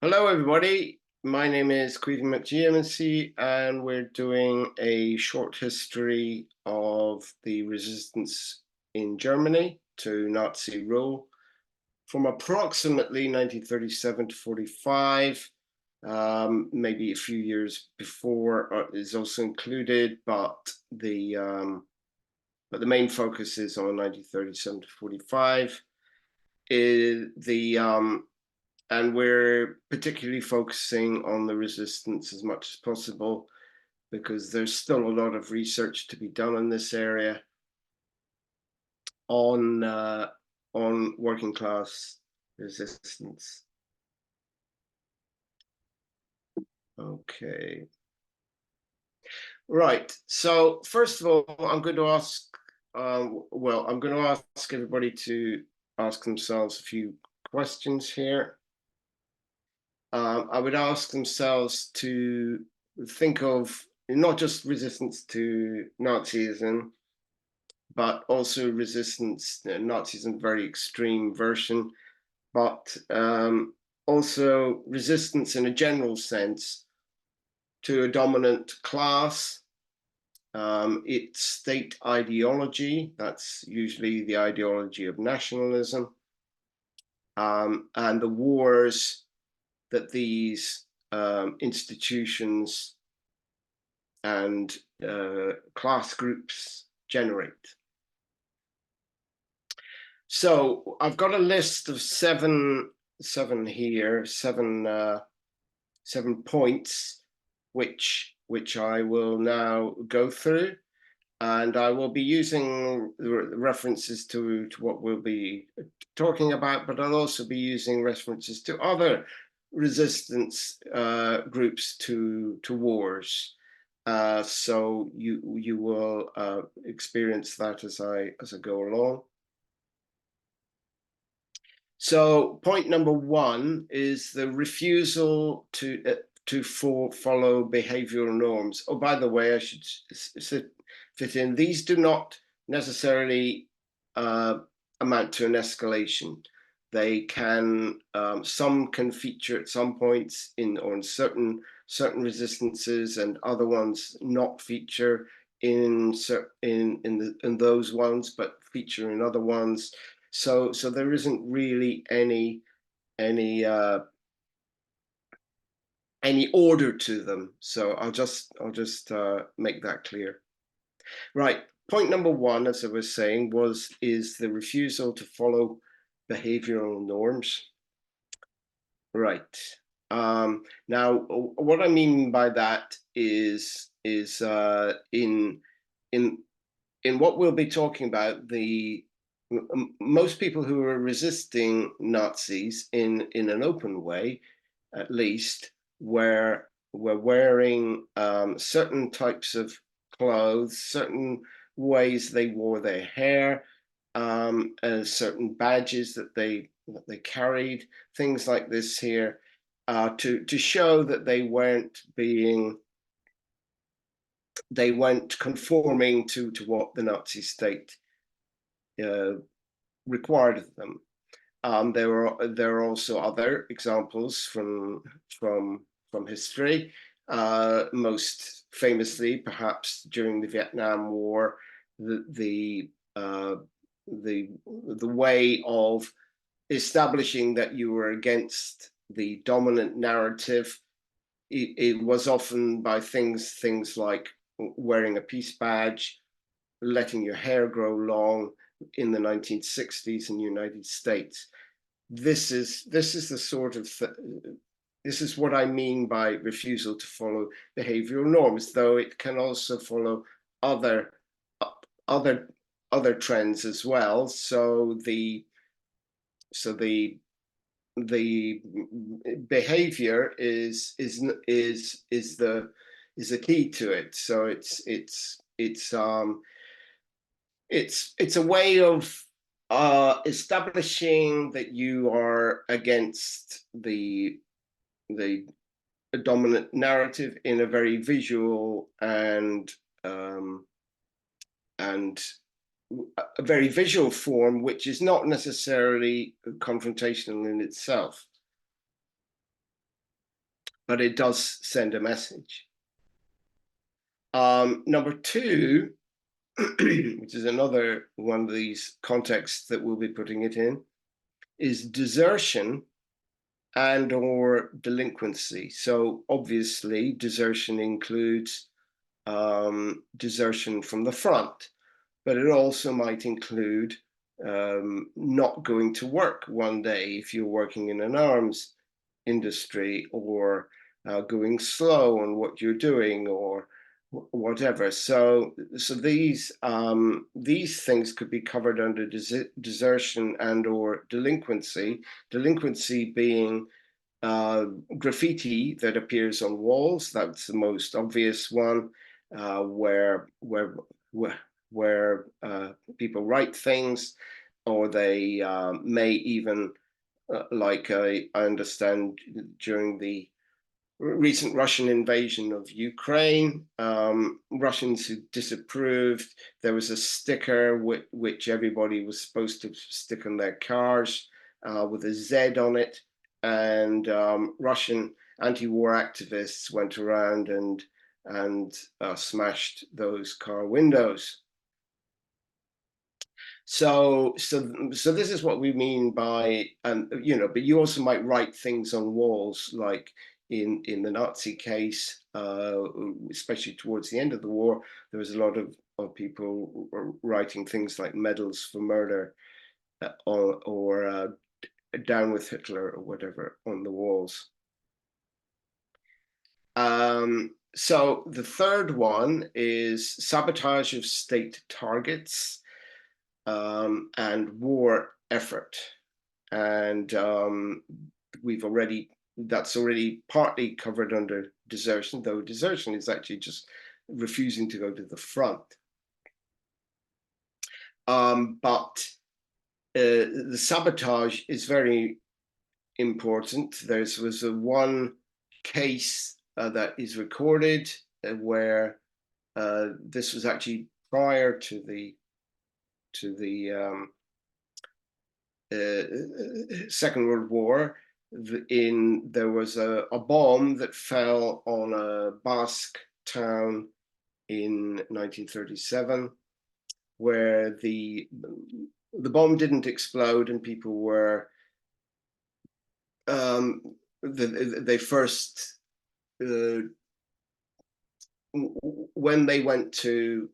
Hello, everybody. My name is Queven McGeomancy, and we're doing a short history of the resistance in Germany to Nazi rule from approximately 1937 to 45. Maybe a few years before is also included, but the main focus is on 1937 to 45. And we're particularly focusing on the resistance as much as possible because there's still a lot of research to be done in this area on working class resistance. Okay. Right. So first of all, I'm going to ask. I'm going to ask everybody to ask themselves a few questions here. I would ask themselves to think of not just resistance to Nazism, but also resistance, Nazism, very extreme version, but also resistance in a general sense to a dominant class, its state ideology, that's usually the ideology of nationalism, and the wars that these institutions and class groups generate. So I've got a list of seven here, seven points, which I will now go through, and I will be using references to what we'll be talking about, but I'll also be using references to other resistance groups to wars. So you will experience that as I go along. So point number one is the refusal to follow behavioral norms. Oh, by the way, I should fit in. These do not necessarily amount to an escalation. They can, some can feature at some points on certain resistances, and other ones not feature in those ones, but feature in other ones. So there isn't really any order to them. So I'll just make that clear. Right. Point number one, as I was saying, is the refusal to follow behavioral norms. Right. Now, what I mean by that is in what we'll be talking about, most people who are resisting Nazis in an open way, at least, were wearing certain types of clothes, certain ways they wore their hair, certain badges that they carried, things like this here, to show that they weren't conforming to what the Nazi state required of them. There are also other examples from history, most famously, perhaps during the Vietnam War, the way of establishing that you were against the dominant narrative. It was often by things like wearing a peace badge, letting your hair grow long in the 1960s in the United States. This is the sort of this is what I mean by refusal to follow behavioral norms, though it can also follow other trends as well. So the behavior is the key to it. So it's a way of establishing that you are against the dominant narrative in a very visual and a very visual form, which is not necessarily confrontational in itself. but it does send a message. Number two, which is another one of these contexts that we'll be putting it in, is desertion and or delinquency. So obviously desertion includes desertion from the front, but it also might include not going to work one day if you're working in an arms industry, or going slow on what you're doing, or whatever. So these things could be covered under desertion and or delinquency. Delinquency being graffiti that appears on walls. That's the most obvious one, where people write things, or they may even, like I understand during the recent Russian invasion of Ukraine, Russians who disapproved, there was a sticker which everybody was supposed to stick on their cars with a Z on it, and Russian anti-war activists went around and smashed those car windows. So this is what we mean by, but you also might write things on walls, like in the Nazi case, especially towards the end of the war, there was a lot of people writing things like medals for murder, or down with Hitler or whatever on the walls. So the third one is sabotage of state targets and war effort. And that's already partly covered under desertion, though desertion is actually just refusing to go to the front. But the sabotage is very important. There was one case that is recorded where this was actually prior to the Second World War. There was a bomb that fell on a Basque town in 1937, where the bomb didn't explode, and people were they first when they went to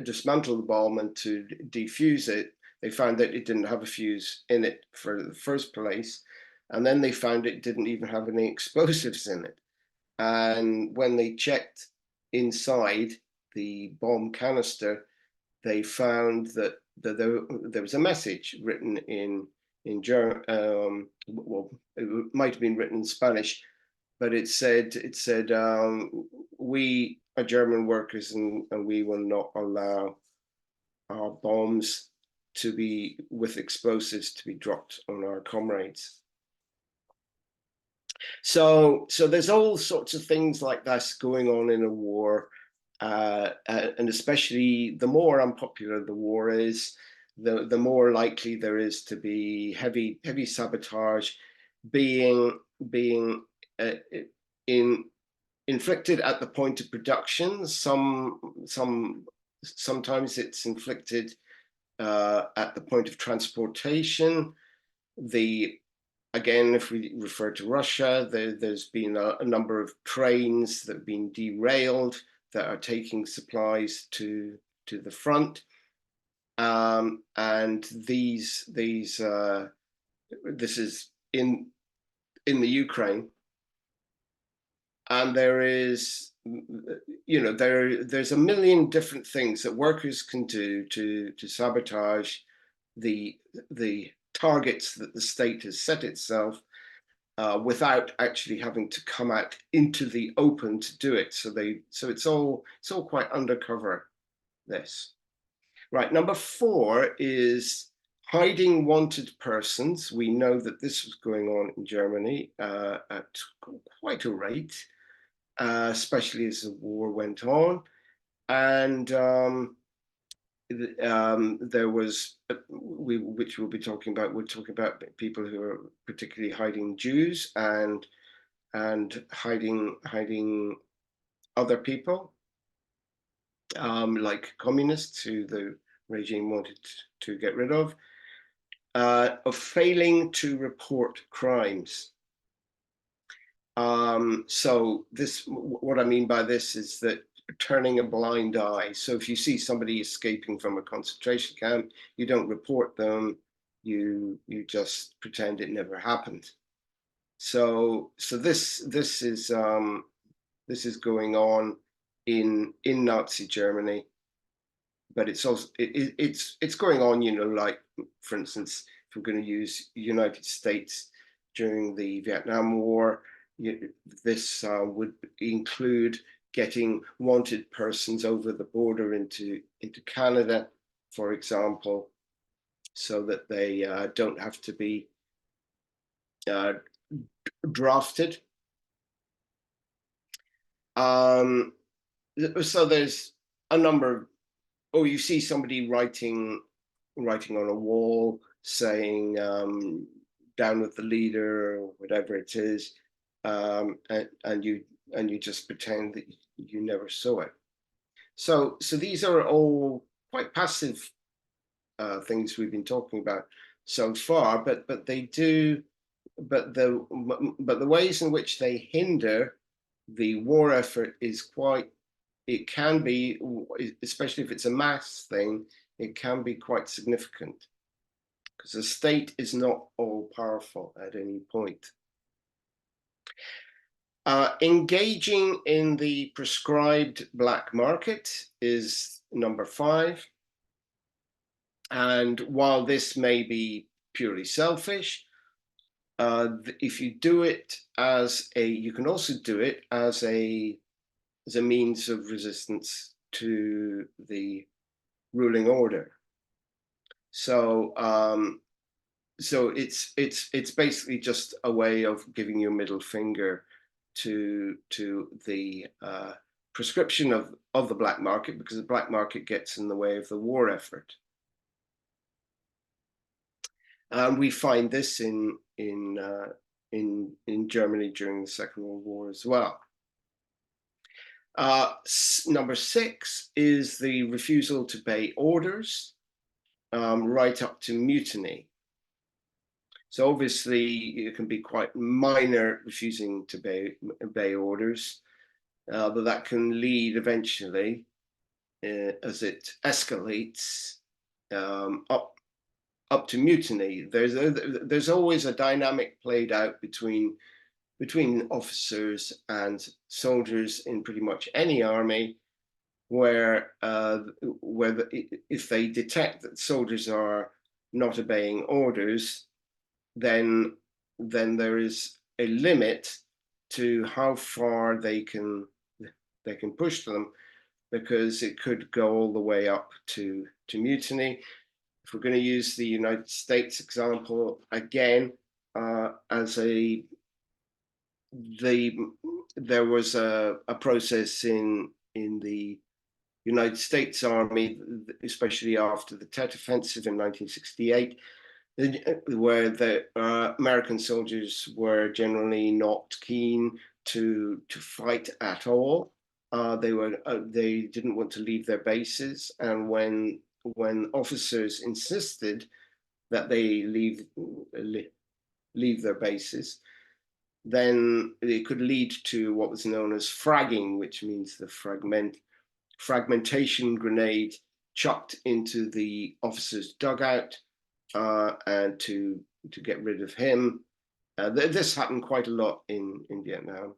dismantle the bomb and to defuse it, they found that it didn't have a fuse in it for the first place, and then they found it didn't even have any explosives in it. And when they checked inside the bomb canister, they found that there was a message written in German. Well, it might have been written in Spanish, but it said we are German workers, and we will not allow our bombs to be with explosives to be dropped on our comrades. So there's all sorts of things like this going on in a war, and especially the more unpopular the war is, the more likely there is to be heavy sabotage being inflicted at the point of production. Sometimes it's inflicted at the point of transportation. Again, if we refer to Russia, there's been a number of trains that have been derailed that are taking supplies to the front, and this is in the Ukraine, and there's a million different things that workers can do to sabotage the targets that the state has set itself, without actually having to come out into the open to do it. So it's all quite undercover, this. Right, number 4 is hiding wanted persons. We know that this was going on in Germany at quite a rate, especially as the war went on. And there was, which we'll be talking about, we're talking about people who are particularly hiding Jews, and and hiding other people, like communists who the regime wanted to get rid of failing to report crimes. So this, what I mean by this is that turning a blind eye. So if you see somebody escaping from a concentration camp, you don't report them. You just pretend it never happened. So this is going on in Nazi Germany, but it's also it's going on, you know, like for instance, if we're going to use United States during the Vietnam War, this would include getting wanted persons over the border into Canada, for example, so that they don't have to be drafted. So there's a number of, oh, you see somebody writing on a wall saying down with the leader or whatever it is, and you just pretend that you never saw it. So these are all quite passive things we've been talking about so far, but they do, but the ways in which they hinder the war effort is quite, it can be, especially if it's a mass thing, it can be quite significant, because the state is not all powerful at any point. Engaging in the prescribed black market is number 5. And while this may be purely selfish, if you do it as a, you can also do it as a means of resistance to the ruling order. So so it's basically just a way of giving you a middle finger to the prescription of the black market, because the black market gets in the way of the war effort. And we find this in Germany during the Second World War as well. Number 6 is the refusal to obey orders, right up to mutiny. So obviously it can be quite minor refusing to obey orders, but that can lead eventually, as it escalates, up to mutiny. There's always a dynamic played out between officers and soldiers in pretty much any army, where if they detect that soldiers are not obeying orders, then there is a limit to how far they can push them, because it could go all the way up to mutiny. If we're going to use the United States example again, there was a process in the United States Army, especially after the Tet Offensive in 1968, where the American soldiers were generally not keen to fight at all. They didn't want to leave their bases, and when officers insisted that they leave their bases, then it could lead to what was known as fragging, which means the fragmentation grenade chucked into the officer's dugout, and to get rid of him. This happened quite a lot in Vietnam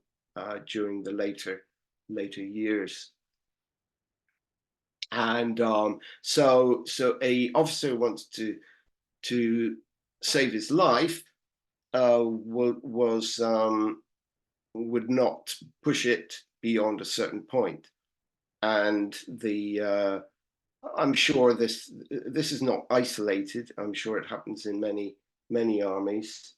during the later years. And so a officer wants to save his life, would not push it beyond a certain point. And I'm sure this is not isolated. I'm sure it happens in many armies.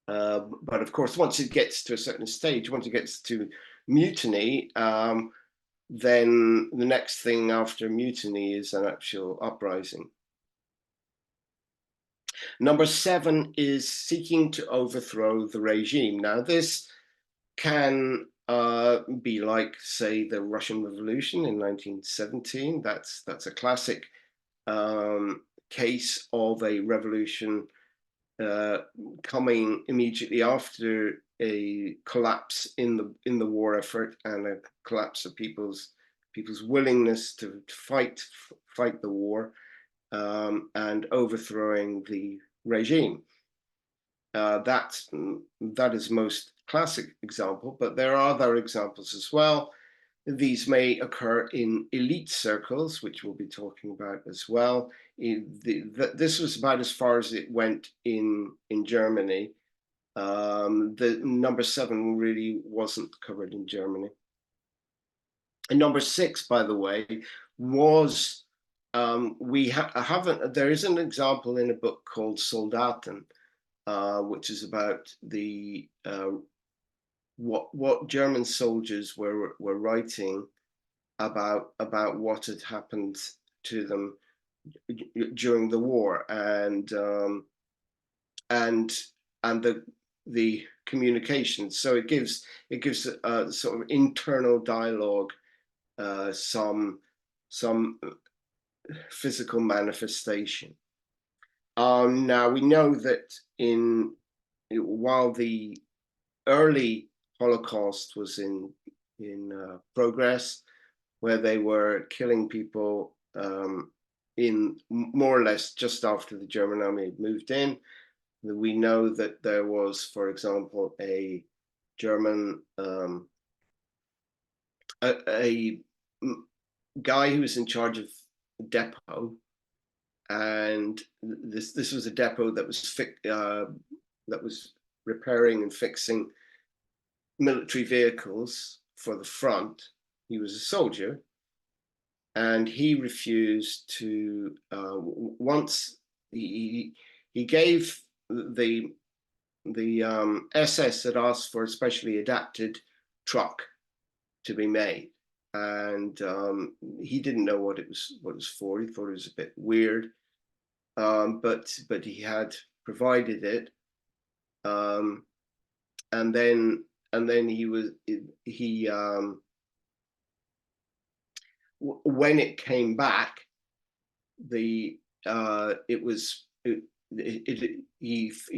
But of course, once it gets to a certain stage, once it gets to mutiny, then the next thing after mutiny is an actual uprising. Number 7 is seeking to overthrow the regime. Now, this can be like, say, the Russian Revolution in 1917. That's a classic case of a revolution coming immediately after a collapse in the war effort and a collapse of people's willingness to fight the war, and overthrowing the regime. That is most classic example, but there are other examples as well. These may occur in elite circles, which we'll be talking about as well. This was about as far as it went in Germany. The number 7 really wasn't covered in Germany. And number 6, by the way, was there is an example in a book called Soldaten, which is about the what German soldiers were writing about what had happened to them during the war, and the communication. So it gives a sort of internal dialogue, some physical manifestation. Now we know that while the early Holocaust was in progress, where they were killing people in more or less just after the German army had moved in, we know that there was, for example, a German a guy who was in charge of a depot, and this was a depot that was repairing and fixing military vehicles for the front. He was a soldier, and he refused to. Once he gave the SS had asked for a specially adapted truck to be made, and he didn't know what it was for. He thought it was a bit weird, but he had provided it, and then when it came back, he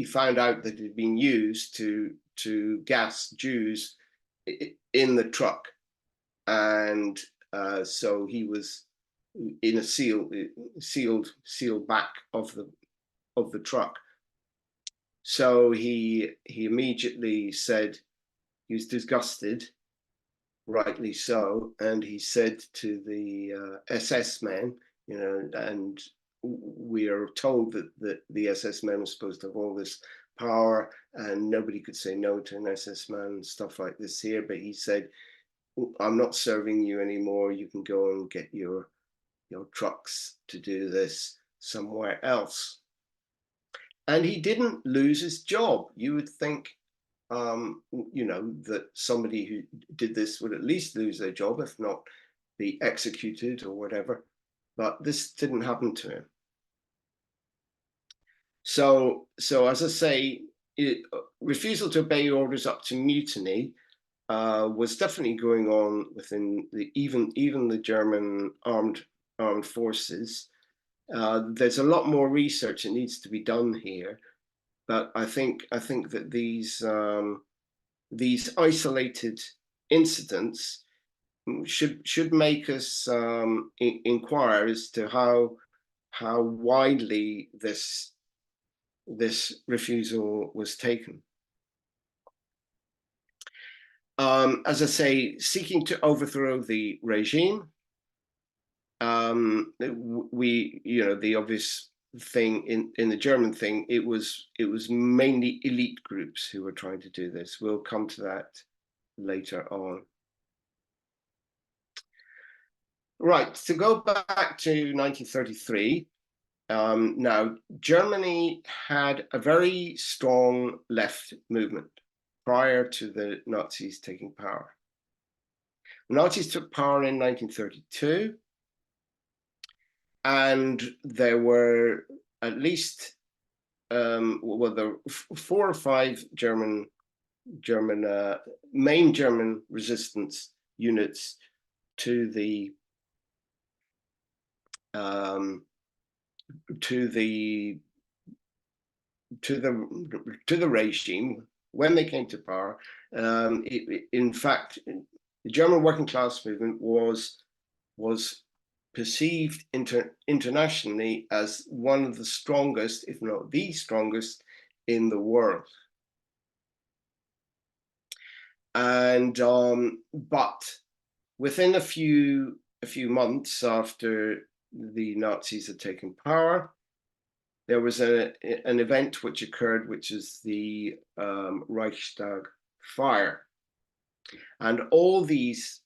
found out that it had been used to gas Jews in the truck, and so he was in a sealed back of the truck. So he immediately said he was disgusted, rightly so, and he said to the SS men, and we are told that the SS men were supposed to have all this power and nobody could say no to an SS man and stuff like this here, but he said, I'm not serving you anymore, you can go and get your trucks to do this somewhere else. And he didn't lose his job. You would think that somebody who did this would at least lose their job, if not be executed or whatever. But this didn't happen to him. So as I say, refusal to obey orders up to mutiny was definitely going on within even the German armed forces. There's a lot more research that needs to be done here, but I think that these isolated incidents should make us inquire as to how widely this refusal was taken. As I say, seeking to overthrow the regime, the obvious thing in the German thing, it was mainly elite groups who were trying to do this. We'll come to that later on. Right, to go back to 1933, now Germany had a very strong left movement prior to the Nazis taking power. The Nazis took power in 1932, and there were at least well, there were 4 or 5 main German resistance units to the to the regime when they came to power. In fact, the German working class movement was perceived internationally as one of the strongest, if not the strongest, in the world. And but within a few months after the Nazis had taken power, there was an event which occurred, which is the Reichstag Fire, and all these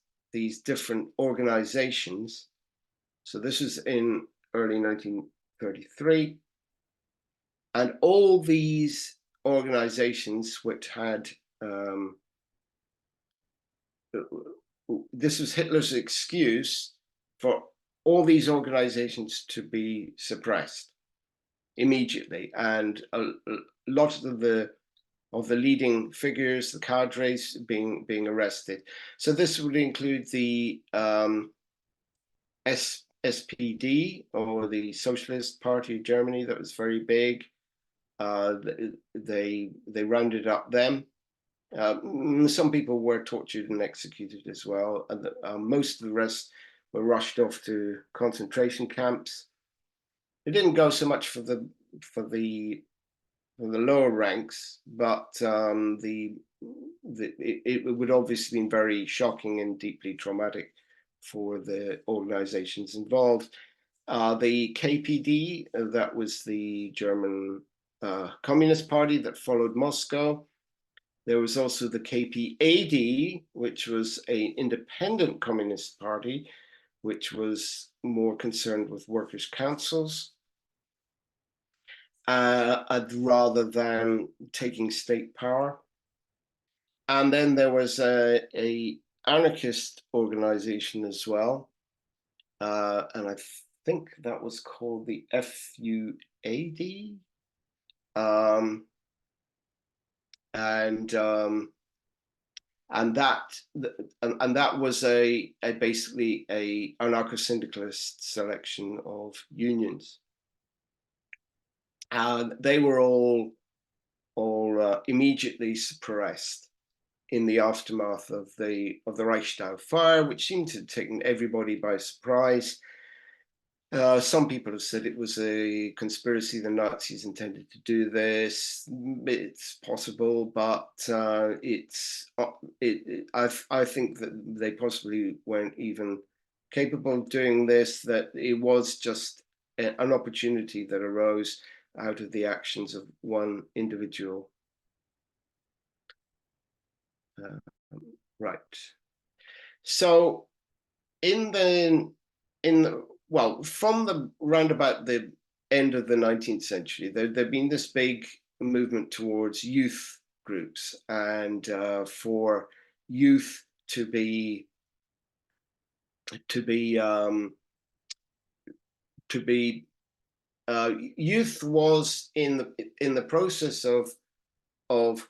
different organizations. So this is in early 1933, and all these organizations which had this was Hitler's excuse for all these organizations to be suppressed immediately, and a lot of the leading figures, the cadres, being arrested. So this would include the SPD, or the Socialist Party of Germany, that was very big. They rounded up them. Some people were tortured and executed as well, and most of the rest were rushed off to concentration camps. It didn't go so much for the lower ranks, but it would obviously been very shocking and deeply traumatic for the organizations involved. The KPD, that was the German Communist Party that followed Moscow. There was also the KPAD, which was an independent communist party, which was more concerned with workers' councils, rather than taking state power. And then there was a anarchist organization as well, and I think that was called the FUAD. And that was basically a anarcho-syndicalist selection of unions. They were all immediately suppressed in the aftermath of the Reichstag Fire, which seemed to have taken everybody by surprise. Some people have said it was a conspiracy. The Nazis intended to do this. It's possible, but I think that they possibly weren't even capable of doing this, that it was just an opportunity that arose out of the actions of one individual. Right. So well, from the roundabout the end of the 19th century, there'd been this big movement towards youth groups, and for youth to be youth was in the process of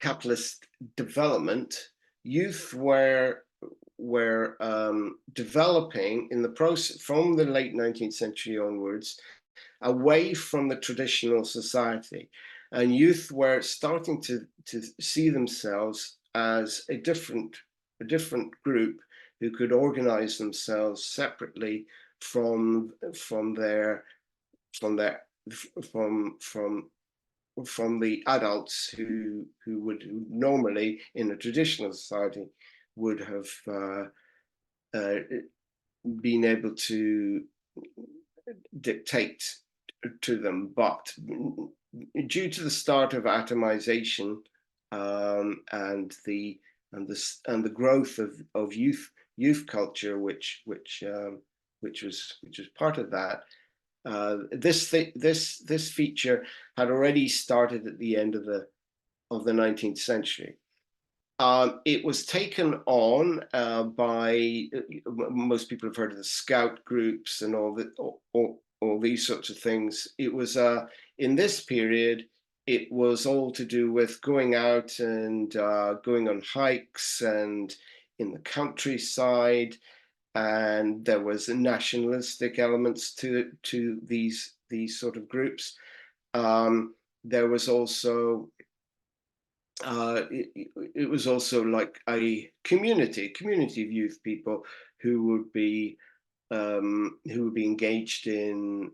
capitalist development. Youth were developing in the process from the late 19th century onwards, away from the traditional society, and youth were starting to see themselves as a different group who could organize themselves separately from the adults who would normally in a traditional society would have been able to dictate to them. But due to the start of atomization and the growth of youth culture, which was part of that, this feature had already started at the end of the 19th century. It was taken on by most people have heard of the scout groups and all all these sorts of things. It was in this period, it was all to do with going out and going on hikes and in the countryside, and there was nationalistic elements to these sort of groups. There was also it was also like a community of youth people who would be engaged in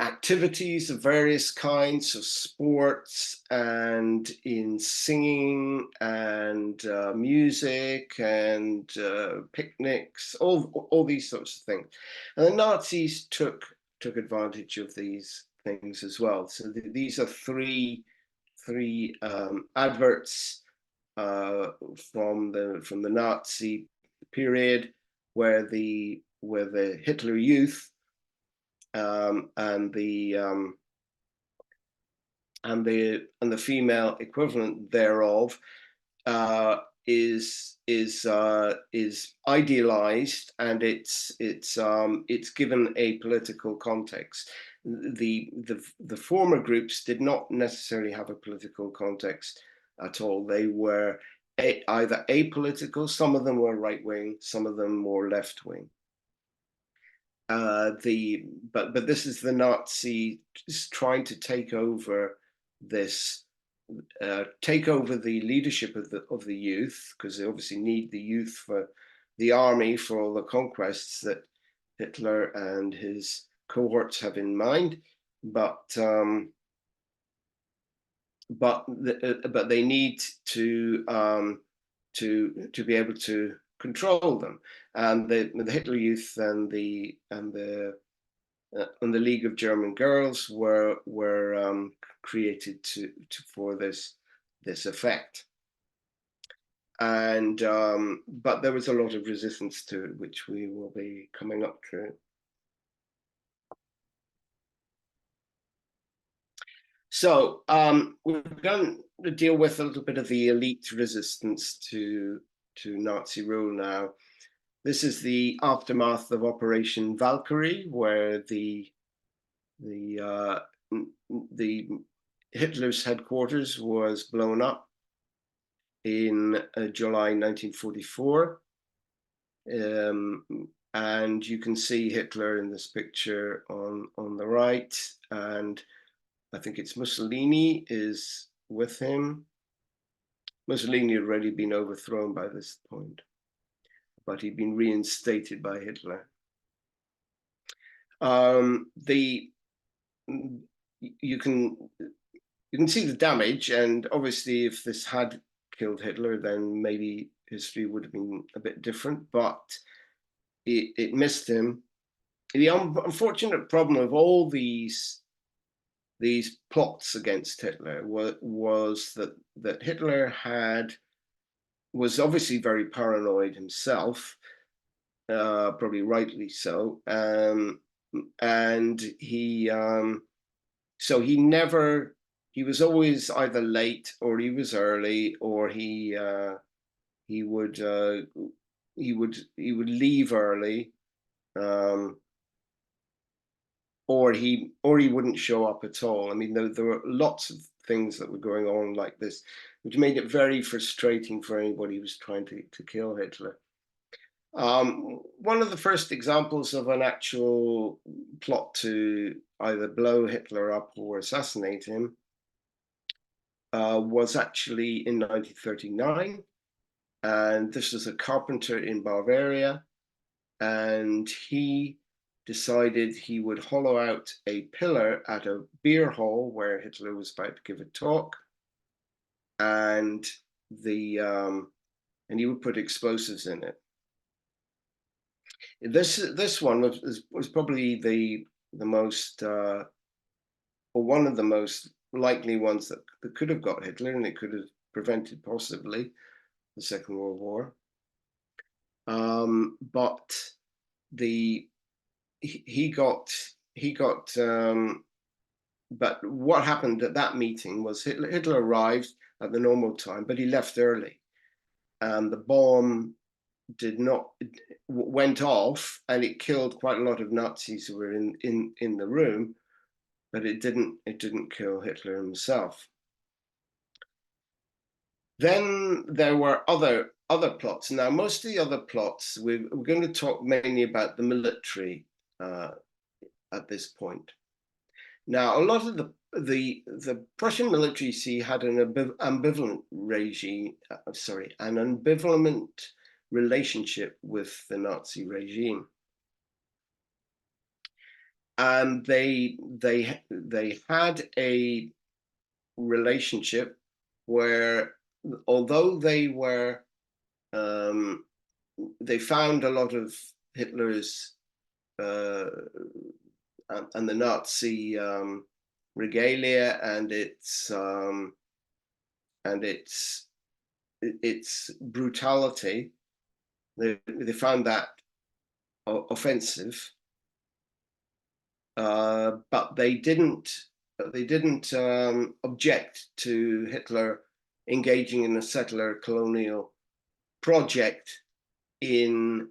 activities of various kinds of sports and in singing and music and picnics, all these sorts of things. And the Nazis took advantage of these things as well. So these are three adverts from the Nazi period where the Hitler Youth and the female equivalent thereof is idealized, and it's given a political context. The former groups did not necessarily have a political context at all. They were either apolitical. Some of them were right wing, some of them more left wing. But this is the Nazis trying to take over this, take over the leadership of the youth, because they obviously need the youth for the army for all the conquests that Hitler and his cohorts have in mind. But they need to be able to control them. And the Hitler Youth and the League of German Girls were created for this effect. And but there was a lot of resistance to it, which we will be coming up to. So we're going to deal with a little bit of the elite resistance to Nazi rule now. This is the aftermath of Operation Valkyrie, where the Hitler's headquarters was blown up in July 1944. And you can see Hitler in this picture on the right, and I think it's Mussolini is with him. Mussolini had already been overthrown by this point, but he'd been reinstated by Hitler. You can see the damage, and obviously if this had killed Hitler, then maybe history would have been a bit different, but it missed him. The unfortunate problem of all these plots against Hitler was that Hitler was obviously very paranoid himself, probably rightly so, and he was always either late or he was early, or he would leave early, or he wouldn't show up at all. I mean, there were lots of things that were going on like this, which made it very frustrating for anybody who was trying to kill Hitler. One of the first examples of an actual plot to either blow Hitler up or assassinate him was actually in 1939. And this was a carpenter in Bavaria, and he decided he would hollow out a pillar at a beer hall where Hitler was about to give a talk, and he would put explosives in it. This one was probably the most or one of the most likely ones that could have got Hitler, and it could have prevented possibly the Second World War. But but what happened at that meeting was Hitler arrived at the normal time, but he left early, and the bomb did not went off, and it killed quite a lot of Nazis who were in the room, but it didn't kill Hitler himself. Then there were other plots. Now, most of the other plots, we're going to talk mainly about the military at this point. Now, a lot of the Prussian military, had an ambivalent regime, an ambivalent relationship with the Nazi regime, and they had a relationship where, although they were, they found a lot of Hitler's and the Nazi regalia and its brutality. They found that offensive, but they didn't object to Hitler engaging in a settler colonial project in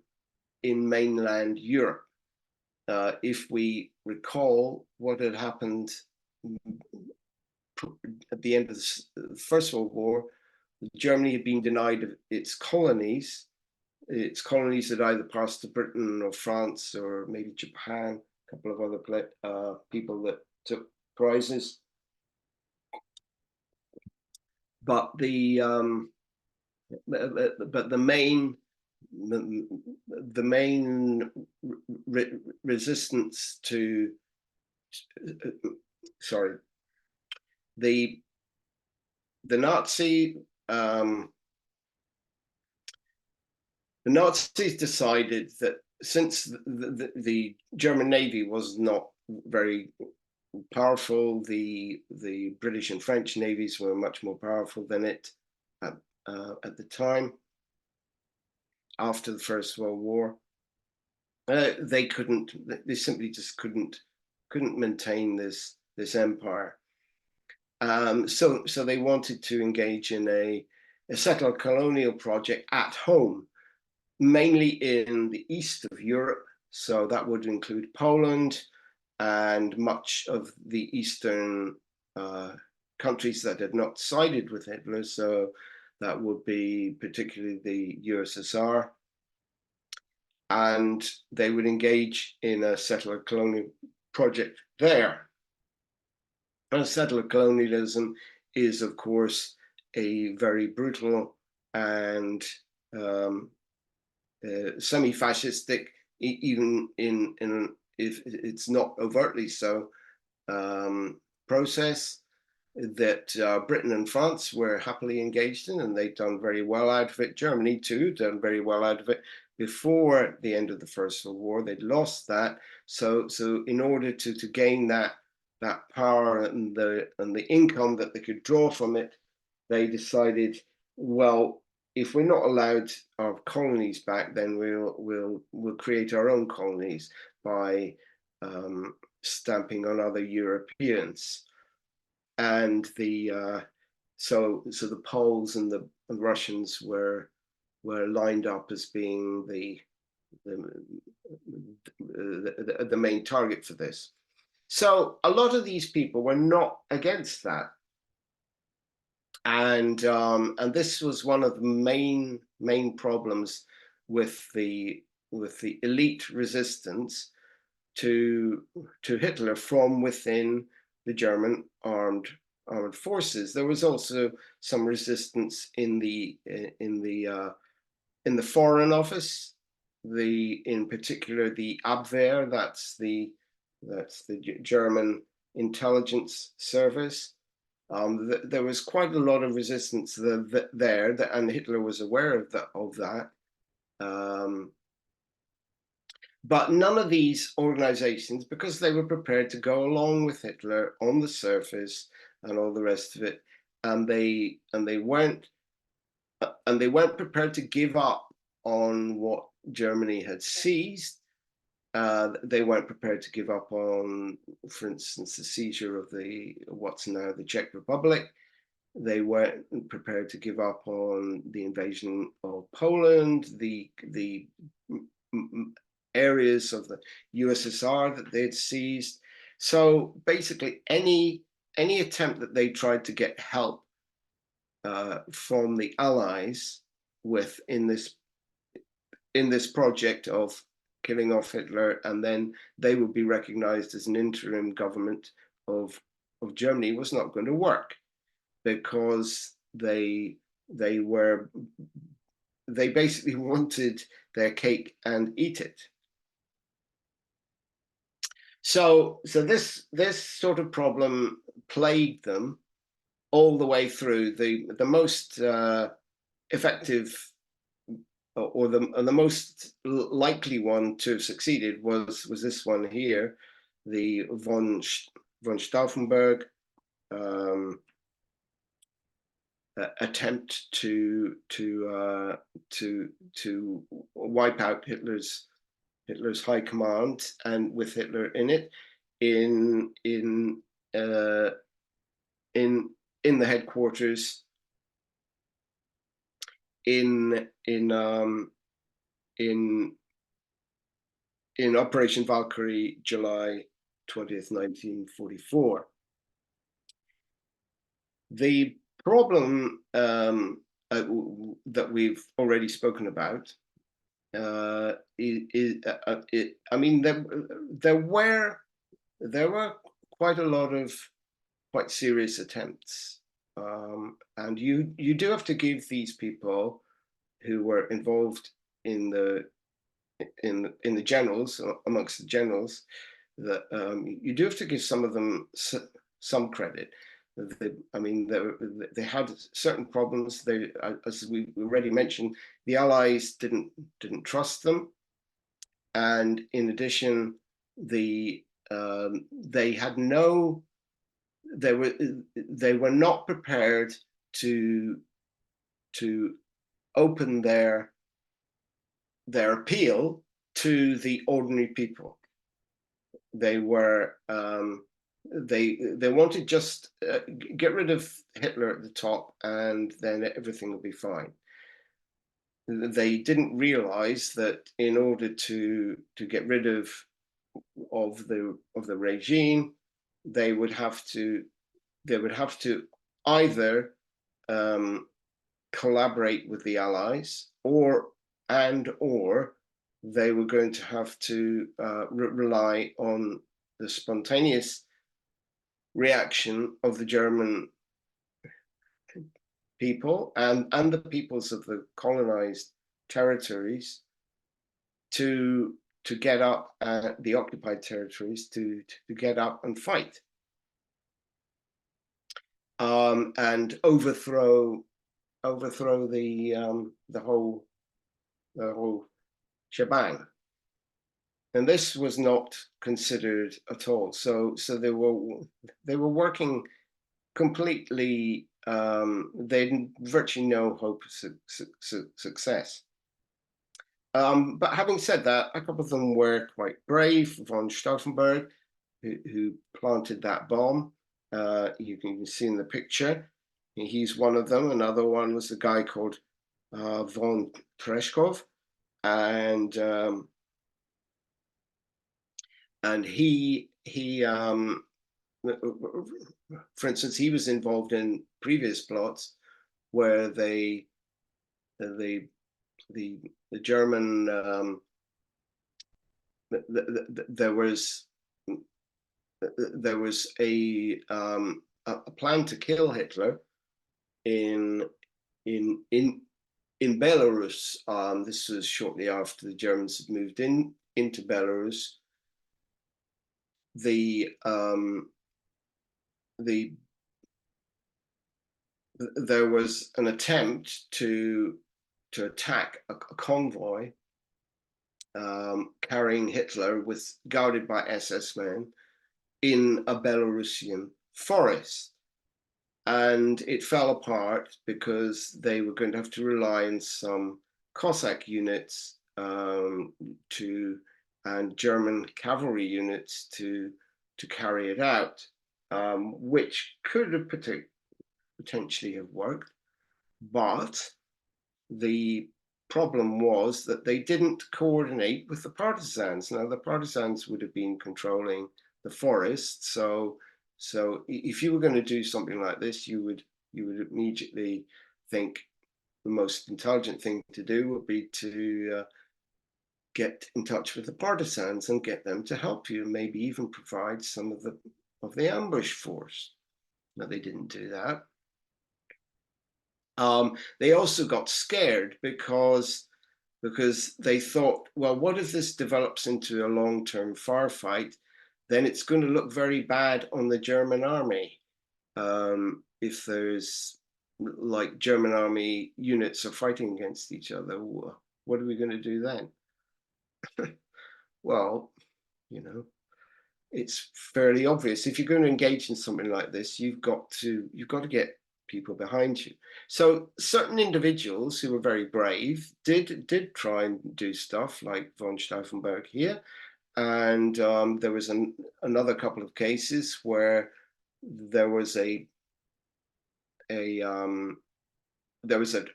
mainland Europe. If we recall what had happened at the end of the First World War, Germany had been denied its colonies. Its colonies had either passed to Britain or France or maybe Japan, a couple of other people that took prizes. But the main resistance to the Nazis decided that since the German Navy was not very powerful, the British and French navies were much more powerful than it at the time. After the First World War, they simply just couldn't maintain this empire. So they wanted to engage in a settler colonial project at home, mainly in the east of Europe. So that would include Poland and much of the eastern countries that had not sided with Hitler. So that would be particularly the USSR. And they would engage in a settler colonial project there. And settler colonialism is, of course, a very brutal and semi-fascistic, even if it's not overtly so, process that Britain and France were happily engaged in, and they've done very well out of it. Germany too done very well out of it. Before the end of the First World War, they'd lost that. So in order to gain that power and the income that they could draw from it, they decided, well, if we're not allowed our colonies back, then we'll create our own colonies by stamping on other Europeans. And so the Poles and the Russians were lined up as being the main target for this. So a lot of these people were not against that, and this was one of the main problems with the elite resistance to Hitler from within the German armed forces. There was also some resistance in the Foreign Office, in particular the Abwehr, that's the German intelligence service. There was quite a lot of resistance there, and Hitler was aware of that. But none of these organizations, because they were prepared to go along with Hitler on the surface and all the rest of it, and they weren't prepared to give up on what Germany had seized. They weren't prepared to give up on, for instance, the seizure of what's now the Czech Republic. they weren't prepared to give up on the invasion of Poland, the areas of the USSR that they'd seized. So basically, any attempt that they tried to get help from the Allies with in this project of killing off Hitler, and then they would be recognized as an interim government of Germany, was not going to work, because they basically wanted their cake and eat it. So this sort of problem plagued them all the way through. The most effective, or the most likely one to have succeeded was this one here, the von Stauffenberg attempt to wipe out Hitler's high command, and with Hitler in it, in the headquarters in Operation Valkyrie, July 20th, 1944. The problem that we've already spoken about I mean, there were quite a lot of quite serious attempts, and you do have to give these people who were involved in the generals, amongst the generals, that you do have to give some of them some credit. I mean, they had certain problems. They, as we already mentioned, the Allies didn't trust them, and in addition, they had no. They were not prepared to open their appeal to the ordinary people. They were they wanted just get rid of Hitler at the top, and then everything will be fine. They didn't realize that in order to get rid of the regime, they would have to either collaborate with the Allies, or they were going to have to rely on the spontaneous reaction of the German people and the peoples of the colonized territories to get up, the occupied territories to get up and fight, and overthrow the whole shebang. And this was not considered at all. So they were working completely. They had virtually no hope of success. But having said that, a couple of them were quite brave. Von Stauffenberg, who planted that bomb, you can see in the picture. He's one of them. Another one was a guy called von Tereshkov, and he for instance, he was involved in previous plots where the German there was a plan to kill Hitler in Belarus. This was shortly after the Germans had moved into Belarus. There was an attempt to attack a convoy carrying Hitler, guarded by SS men, in a Belarusian forest. And it fell apart because they were going to have to rely on some Cossack units and German cavalry units to carry it out, which could have potentially have worked, but the problem was that they didn't coordinate with the partisans. Now, the partisans would have been controlling the forest, so if you were going to do something like this, you would immediately think the most intelligent thing to do would be to get in touch with the partisans and get them to help you, maybe even provide some of the ambush force. But they didn't do that. They also got scared because they thought, well, what if this develops into a long-term firefight? Then it's going to look very bad on the German army. If there's like German army units are fighting against each other, what are we going to do then? Well, you know, it's fairly obvious. If you're going to engage in something like this, you've got to get people behind you. So certain individuals who were very brave did try and do stuff like von Stauffenberg here, and there was another couple of cases where there was a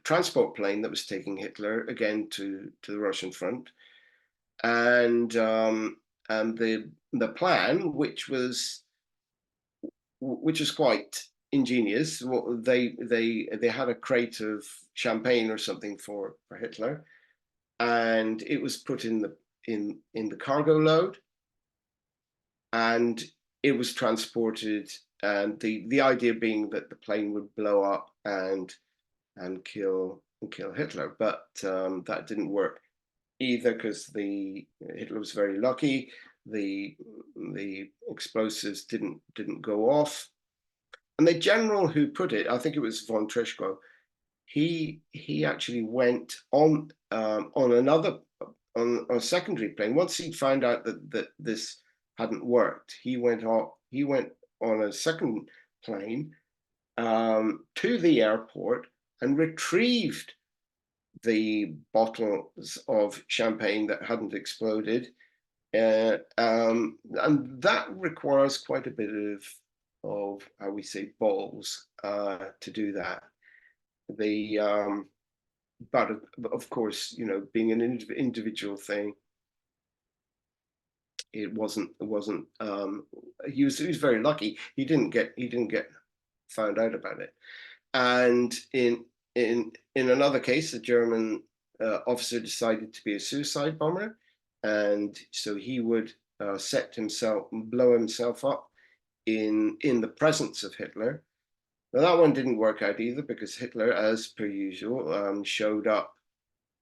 transport plane that was taking Hitler again to the Russian front, and the plan, which was quite ingenious. They had a crate of champagne or something for Hitler, and it was put in the cargo load, and it was transported. And the idea being that the plane would blow up and kill Hitler, but that didn't work either, because Hitler was very lucky. The explosives didn't go off, and the general who put it, I think it was von Treschko, he actually went on a secondary plane. Once he found out that this hadn't worked, he went on a second plane to the airport and retrieved the bottles of champagne that hadn't exploded, and that requires quite a bit of how we say balls to do that. But of course, being an individual thing, it wasn't. He was very lucky. He didn't get found out about it. And in another case, a German officer decided to be a suicide bomber, and so he would blow himself up in the presence of Hitler. Now, that one didn't work out either, because Hitler, as per usual, showed up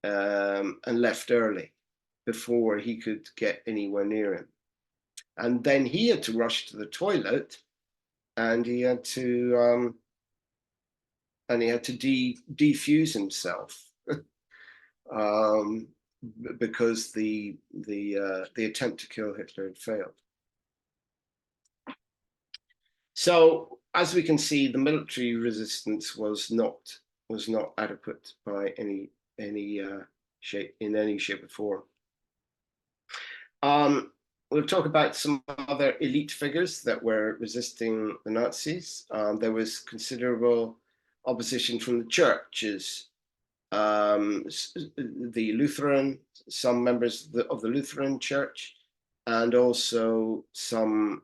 and left early before he could get anywhere near him. And then he had to rush to the toilet, and he had to defuse himself because the attempt to kill Hitler had failed. So, as we can see, the military resistance was not adequate by any shape or form. We'll talk about some other elite figures that were resisting the Nazis. There was considerable opposition from the churches, the Lutheran, some members of the Lutheran Church, and also some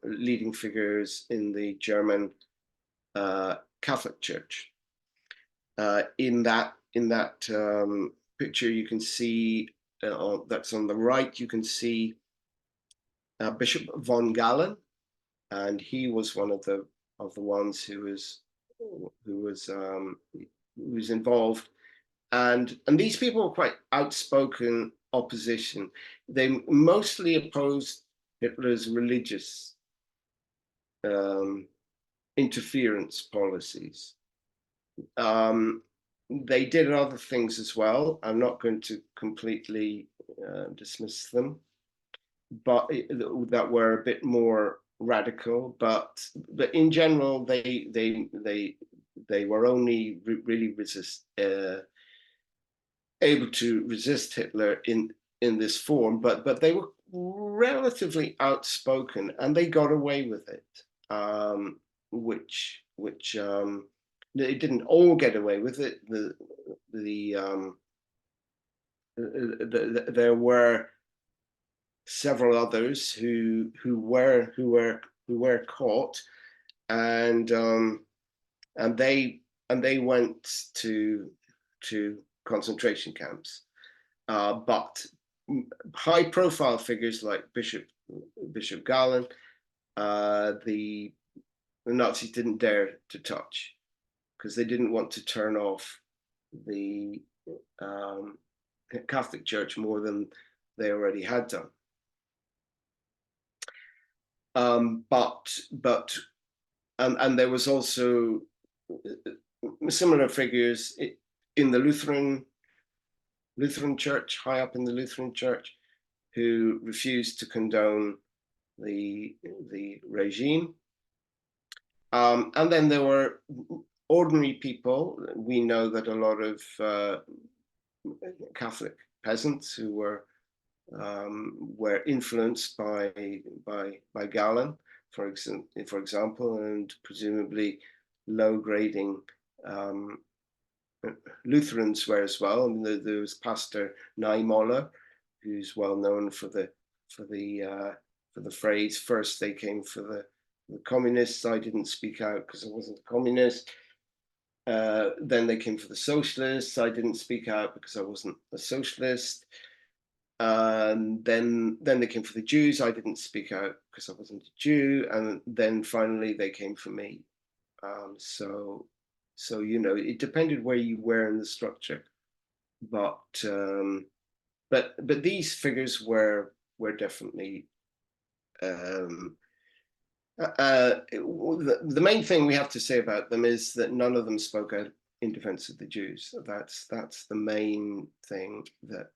leading figures in the German Catholic Church. In that picture, you can see that's on the right. You can see Bishop von Galen, and he was one of the ones who was involved, and these people were quite outspoken opposition. They mostly opposed Hitler's religious interference policies. They did other things as well. I'm not going to completely dismiss them, but that were a bit more radical. But in general, they were only really able to resist Hitler in this form. But they were relatively outspoken, and they got away with it, which which they didn't all get away with it. There were several others who were caught, and they went to concentration camps. But high-profile figures like Bishop Galen, the Nazis didn't dare to touch, because they didn't want to turn off the Catholic Church more than they already had done. And there was also similar figures in the Lutheran Church, high up in the Lutheran Church, who refused to condone the regime. And then there were ordinary people. We know that a lot of Catholic peasants who were influenced by Galen, for example, and presumably low-grading Lutherans were as well. I mean, there was Pastor Niemoller, who's well known for the phrase "First they came for the communists. I didn't speak out because I wasn't a communist. Then they came for the socialists. I didn't speak out because I wasn't a socialist. Then they came for the Jews. I didn't speak out because I wasn't a Jew. And then finally they came for me. So you know, it depended where you were in the structure, but these figures were definitely the main thing we have to say about them is that none of them spoke out in defense of the Jews. That's the main thing that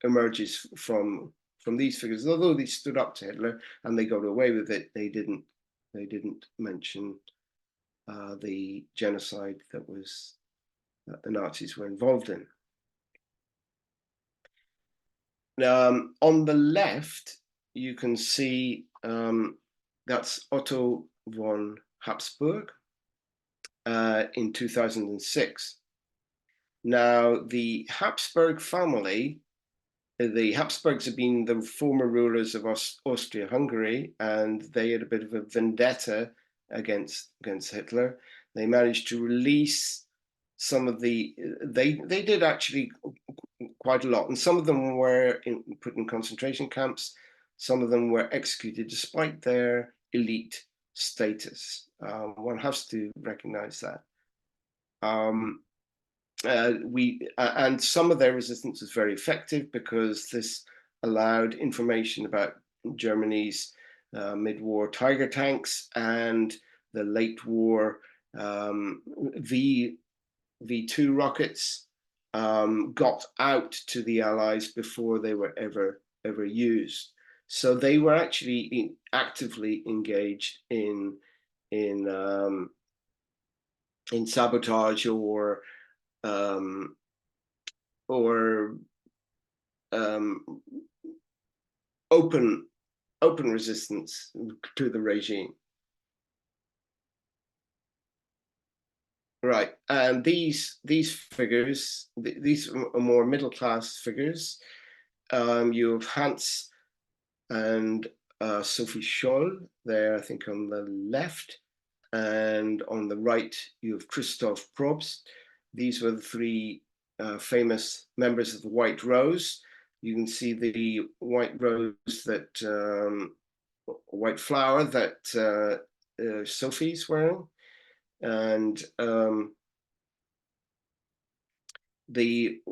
emerges from these figures. Although they stood up to Hitler and they got away with it, they didn't mention the genocide that the Nazis were involved in. On the left, you can see that's Otto von Habsburg in 2006. Now, the Habsburg family, the Habsburgs have been the former rulers of Austria-Hungary, and they had a bit of a vendetta against Hitler. They managed to release some of they did actually quite a lot, and some of them were put in concentration camps. Some of them were executed despite their elite status. One has to recognize that. And some of their resistance was very effective because this allowed information about Germany's mid-war Tiger tanks and the late war V2 rockets got out to the Allies before they were ever used. So they were actually actively engaged in sabotage or open resistance to the regime. Right, and these figures, these are more middle class figures. You have Hans and Sophie Scholl there, I think, on the left, and on the right you have Christoph Probst. These were the three famous members of the White Rose. You can see the white rose that white flower that Sophie's wearing, and this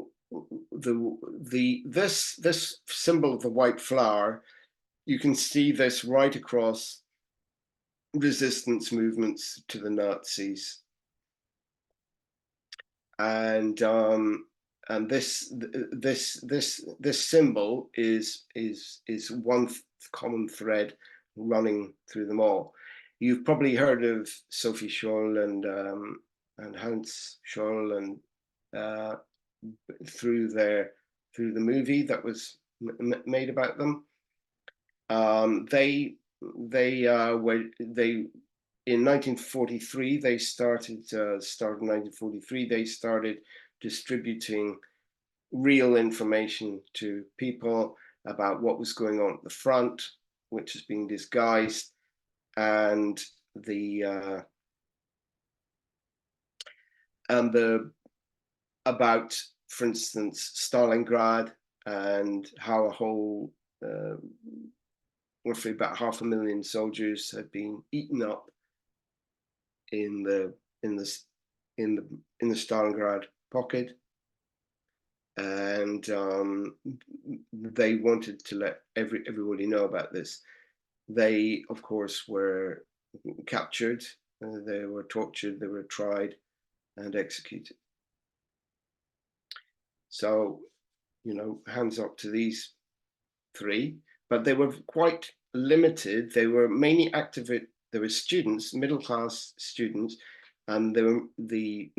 symbol of the white flower, you can see this right across resistance movements to the Nazis, and this symbol is one common thread running through them all. You've probably heard of Sophie Scholl and Hans Scholl, and through the movie that was made about them. They in 1943, they started 1943, they started distributing real information to people about what was going on at the front, which is being disguised, and the about, for instance, Stalingrad, and how a whole roughly about 500,000 soldiers had been eaten up in the in the in the Stalingrad pocket, and they wanted to let everybody know about this. They, of course, were captured, they were tortured, they were tried and executed. So, you know, hands up to these three, but they were quite limited. They were mainly active. There were students, middle class students, and there were the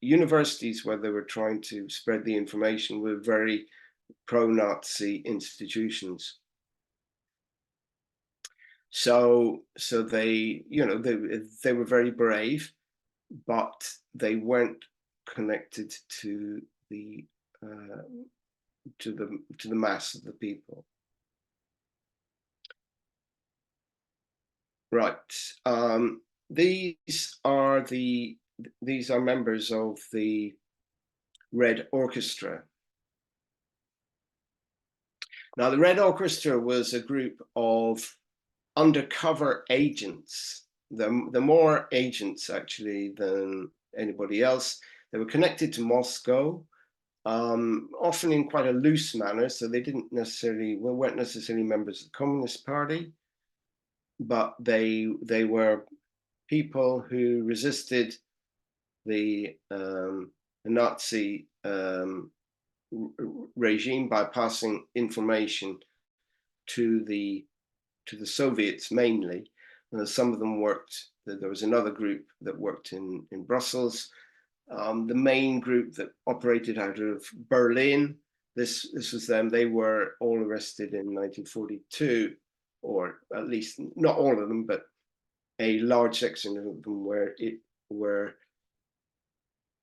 universities where they were trying to spread the information were very pro-Nazi institutions. So they, you know, they were very brave, but they weren't connected to the to the mass of the people. Right. These are members of the Red Orchestra. Now, the Red Orchestra was a group of undercover agents. They're more agents actually than anybody else. They were connected to Moscow, often in quite a loose manner. So they weren't necessarily members of the Communist Party, but they were people who resisted the Nazi regime by passing information to the Soviets mainly. Some of them worked. There was another group that worked in Brussels. The main group that operated out of Berlin. This was them. They were all arrested in 1942, or at least not all of them, but a large section of them were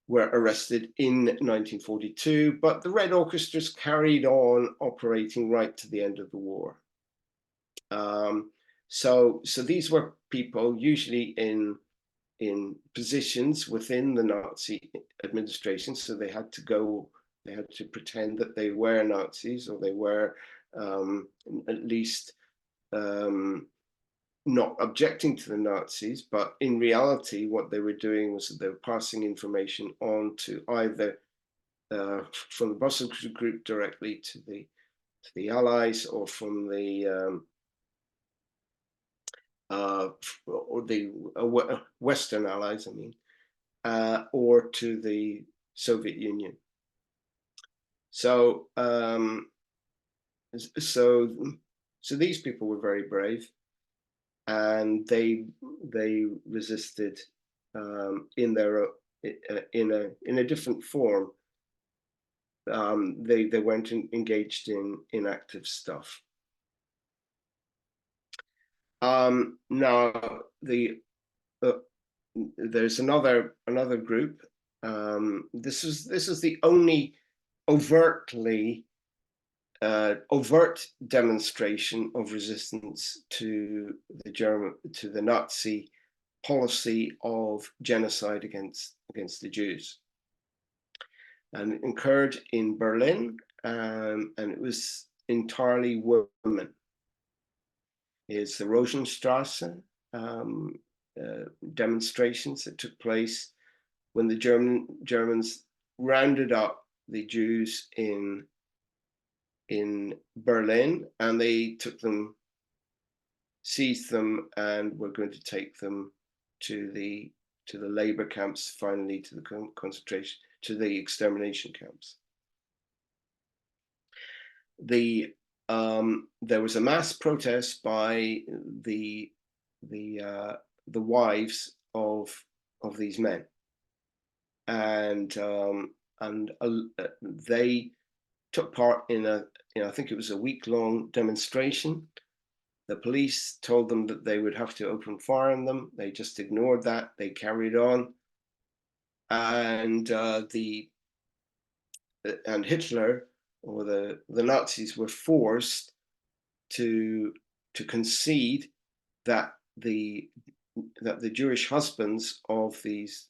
arrested in 1942. But the Red Orchestras carried on operating right to the end of the war. So these were people usually in positions within the Nazi administration. So they had to pretend that they were Nazis, or they were at least not objecting to the Nazis, but in reality, what they were doing was that they were passing information on to either from the Brussels group directly to the Allies, or from the Western Allies, I mean, or to the Soviet Union. So so these people were very brave, and they resisted in a different form. They weren't engaged in active stuff. Now there's another group. This is the only overt demonstration of resistance to the Nazi policy of genocide against the Jews, and it occurred in Berlin, and it was entirely women. It's the Rosenstrasse demonstrations that took place when the Germans rounded up the Jews in Berlin, and they took them, seized them, and were going to take them to the labor camps, finally to the extermination camps. There was a mass protest by the wives of these men, and they took part in I think it was a week-long demonstration, The police told them that they would have to open fire on them. They just ignored that. They carried on, and Hitler, or the Nazis, were forced to concede that the Jewish husbands of these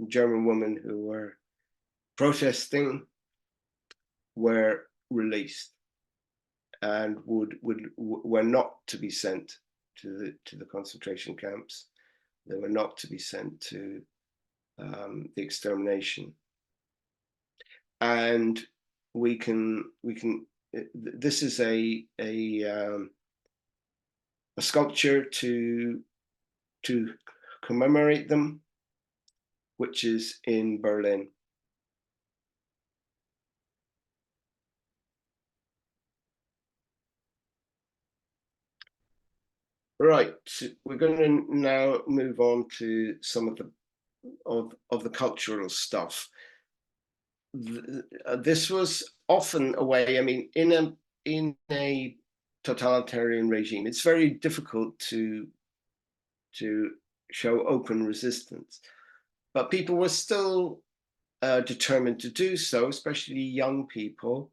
German women who were protesting were released and were not to be sent to the concentration camps. They were not to be sent to the extermination. And we can this is a sculpture to commemorate them, which is in Berlin. Right, so we're going to now move on to some of the cultural stuff. This was often a way. I mean, in a totalitarian regime, it's very difficult to show open resistance, but people were still determined to do so, especially young people.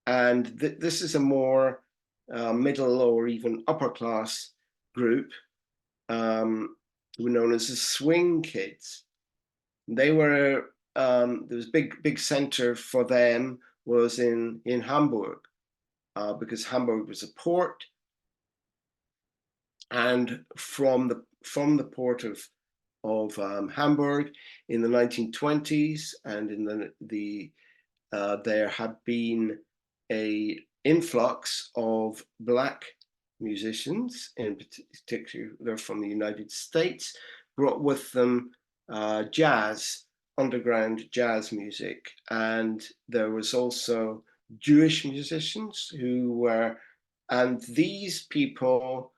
And this is a more middle or even upper class group who were known as the swing kids. They were there was big center for them was in Hamburg, because Hamburg was a port, and from the port of Hamburg in the 1920s, and in there had been a influx of black musicians, in particular from the United States, brought with them jazz, underground jazz music, and there was also Jewish musicians who were, and these people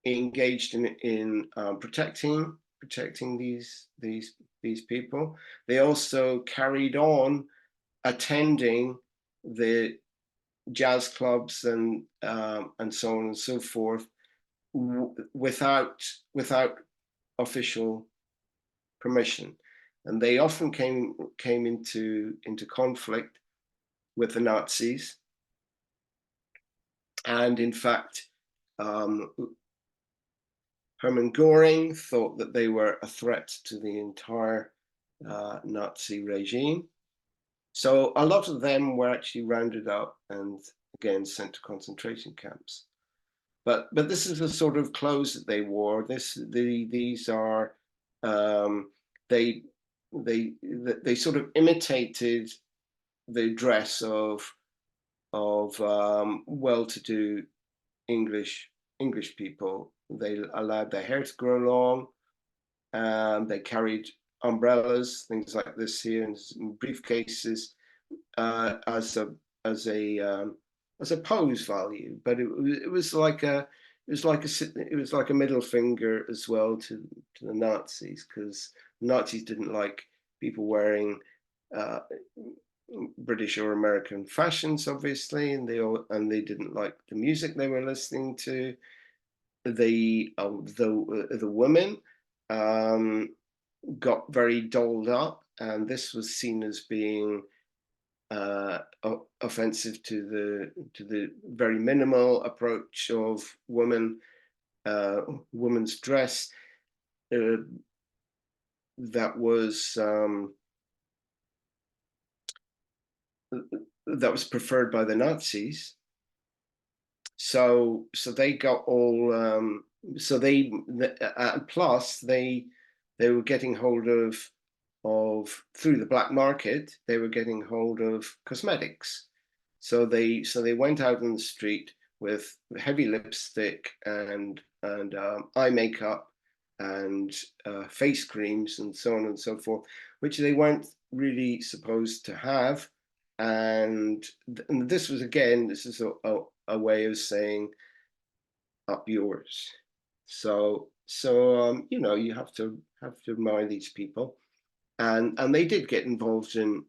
engaged in protecting these people. They also carried on attending the jazz clubs and so on and so forth without official permission, and they often came into conflict with the Nazis. And in fact, Hermann Göring thought that they were a threat to the entire Nazi regime. So a lot of them were actually rounded up and again sent to concentration camps. But this is the sort of clothes that they wore. These are they sort of imitated the dress of well-to-do English people. They allowed their hair to grow long, and they carried umbrellas, things like this here, and briefcases as a pose value. But it was like a middle finger as well to the Nazis, because Nazis didn't like people wearing British or American fashions, obviously, and they didn't like the music they were listening to. The women got very dolled up, and this was seen as being offensive to the very minimal approach of women's dress that was preferred by the Nazis. So they got all. Plus they were getting hold of through the black market. They were getting hold of cosmetics. So they went out on the street with heavy lipstick and eye makeup and face creams and so on and so forth, which they weren't really supposed to have. And this was, again, this is a way of saying up yours. So you have to admire these people, and they did get involved in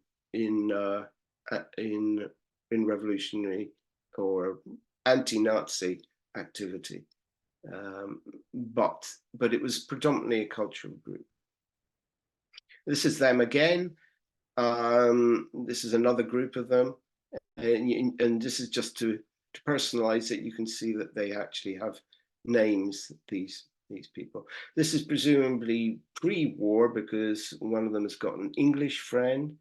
revolutionary or anti-Nazi activity, but it was predominantly a cultural group. This is them again. This is another group of them, and this is just to personalize it. You can see that they actually have names, these people. This is presumably pre-war, because one of them has got an English friend.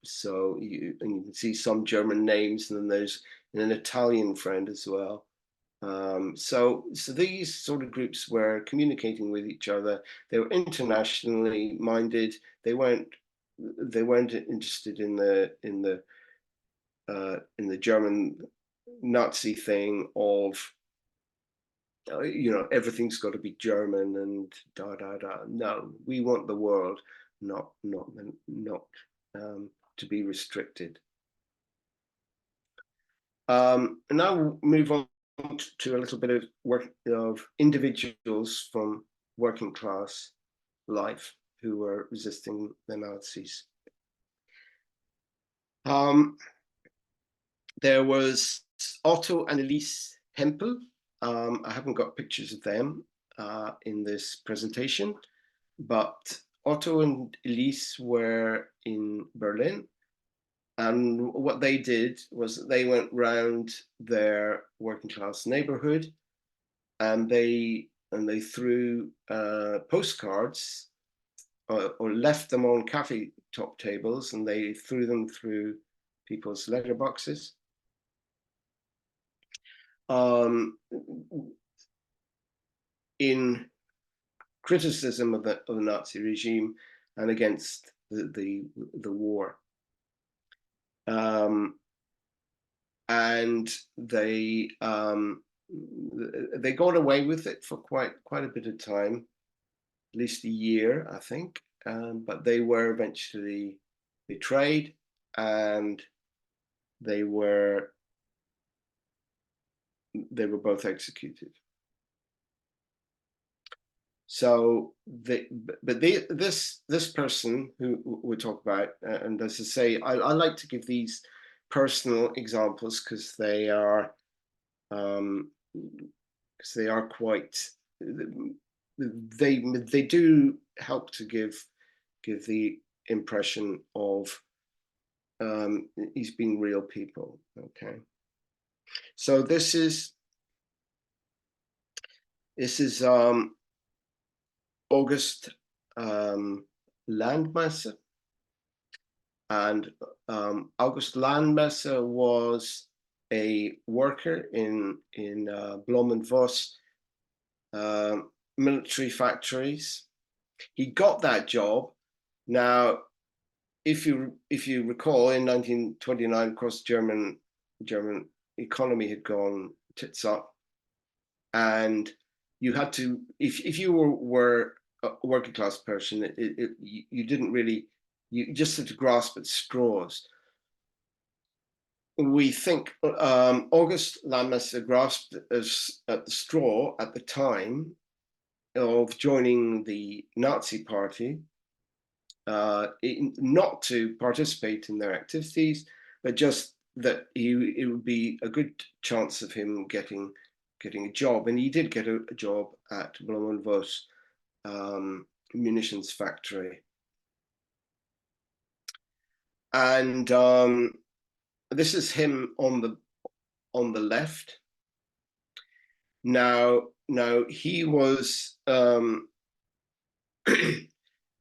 So you can see some German names, and then there's an Italian friend as well. So these sort of groups were communicating with each other. They were internationally minded. They weren't interested in the German Nazi thing of, everything's got to be German and da da da. No, we want the world, not to be restricted. And now we'll move on to a little bit of work of individuals from working class life who were resisting the Nazis. There was Otto and Elise Hempel. I haven't got pictures of them in this presentation, but Otto and Elise were in Berlin, and what they did was they went round their working class neighborhood, and they threw postcards or left them on cafe top tables, and they threw them through people's letterboxes. In criticism of the Nazi regime and against the war. And they got away with it for quite a bit of time, at least a year, I think. But they were eventually betrayed, and they were both executed. So this person who we'll talk about, and as I say, I like to give these personal examples because they are quite, they do help to give the impression of these being real people. Okay, so this is August Landmesser, and August Landmesser was a worker in Blom and Voss military factories. He got that job. Now, if you recall, in 1929, of course, German economy had gone tits up, and you had to, if you were a working class person, you didn't really, you just had to grasp at straws. We think August Landmesser grasped at the straw at the time of joining the Nazi Party, not to participate in their activities, but just that it would be a good chance of him getting a job, and he did get a job at Blom and Voss munitions factory. And this is him on the left. Now he was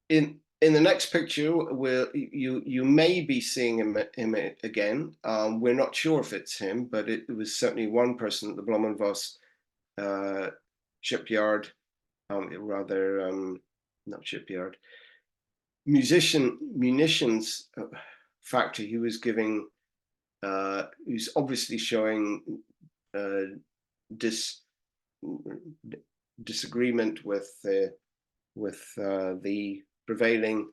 in the next picture, where you may be seeing him again. We're not sure if it's him, but it was certainly one person at the Blom and Voss shipyard, not shipyard, munitions factory. He was giving, he's obviously showing disagreement with the prevailing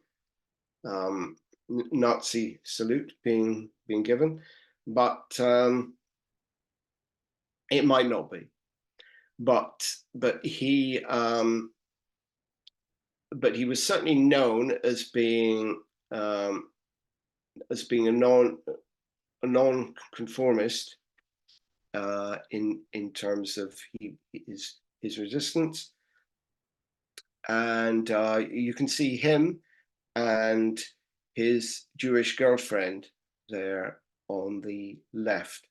Nazi salute being given, but it might not be. But he was certainly known as being a non-conformist, in terms of his resistance. And you can see him and his Jewish girlfriend there on the left.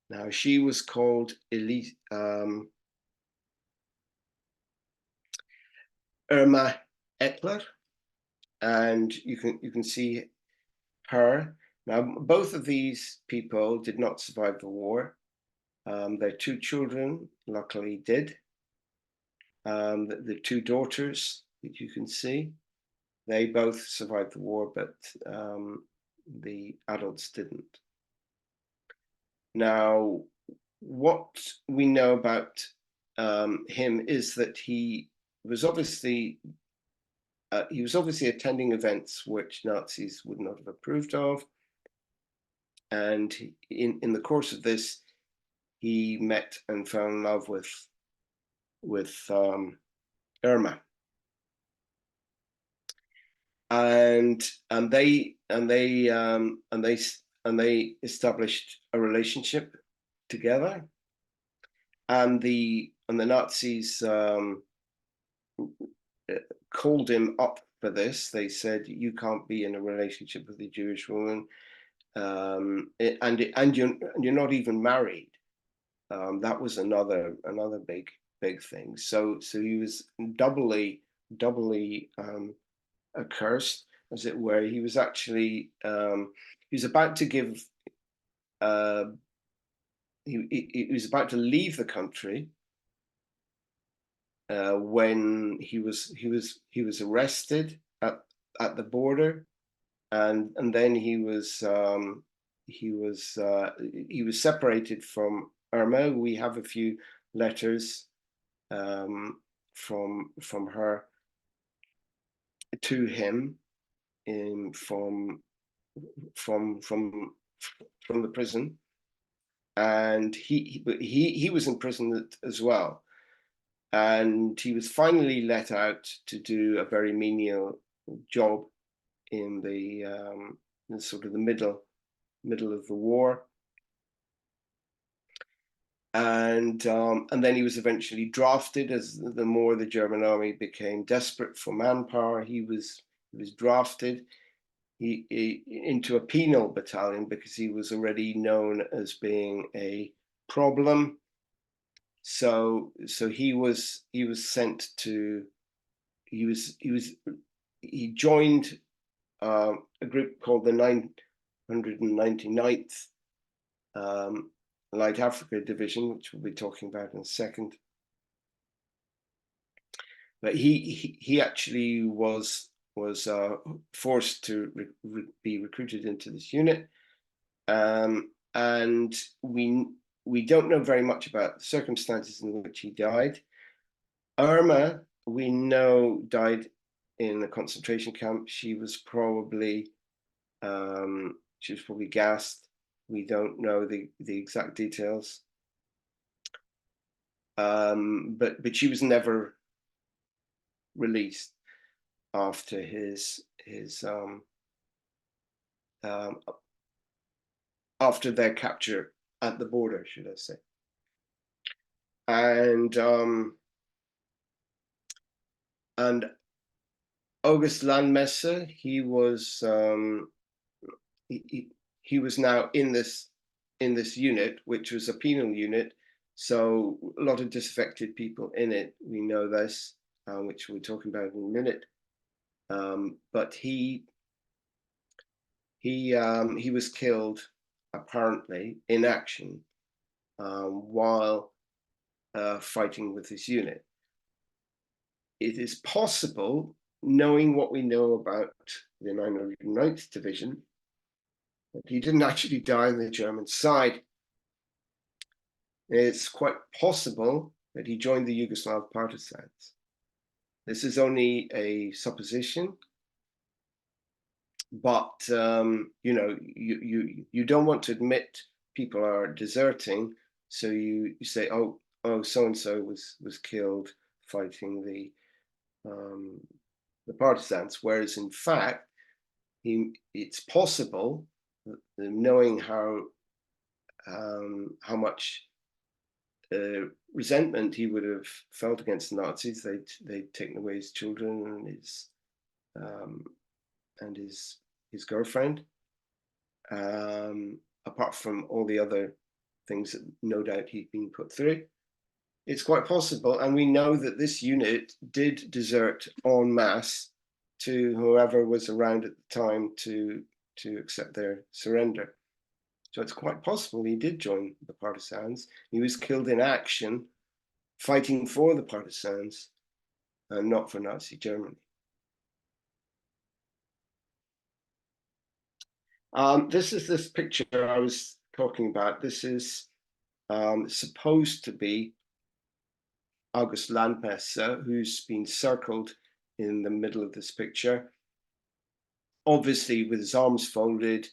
Now she was called Irma Eckler, and you can see her. Now both of these people did not survive the war. Their two children luckily did. The two daughters that you can see, they both survived the war, but the adults didn't. Now, what we know about him is that he was obviously attending events which Nazis would not have approved of, and in the course of this, he met and fell in love with Irma, and they established a relationship together, and the Nazis called him up for this. They said, "You can't be in a relationship with a Jewish woman, and you're not even married." That was another big thing. So he was doubly accursed, as it were. He was actually he was about to give he was about to leave the country when he was arrested at the border, and then he was separated from Irma. We have a few letters from her to him from the prison, and he was in prison as well, and he was finally let out to do a very menial job in in sort of the middle of the war, and then he was eventually drafted. As the more the German army became desperate for manpower, he was drafted into a penal battalion because he was already known as being a problem. So he was sent to he joined a group called the 999th Light Africa Division, which we'll be talking about in a second. But he actually was forced to be recruited into this unit, and we don't know very much about the circumstances in which he died. Irma, we know, died in a concentration camp. She was probably gassed. We don't know the exact details, but she was never released after after their capture at the border, should I say. And August Landmesser, he was now in this unit, which was a penal unit, so a lot of disaffected people in it. We know this, which we're talking about in a minute. But he was killed apparently in action while fighting with this unit. It is possible, knowing what we know about the 909th Division, that he didn't actually die on the German side. It's quite possible that he joined the Yugoslav partisans. This is only a supposition, but you know, you don't want to admit people are deserting, so you say, oh, so and so was killed fighting the partisans, whereas in fact, it's possible, knowing how how much resentment he would have felt against the Nazis. They'd taken away his children and his girlfriend, apart from all the other things that no doubt he'd been put through. It's quite possible, and we know that this unit did desert en masse to whoever was around at the time to accept their surrender. So it's quite possible he did join the partisans. He was killed in action, fighting for the partisans, and not for Nazi Germany. This is this picture I was talking about. This is supposed to be August Landmesser, who's been circled in the middle of this picture, obviously with his arms folded,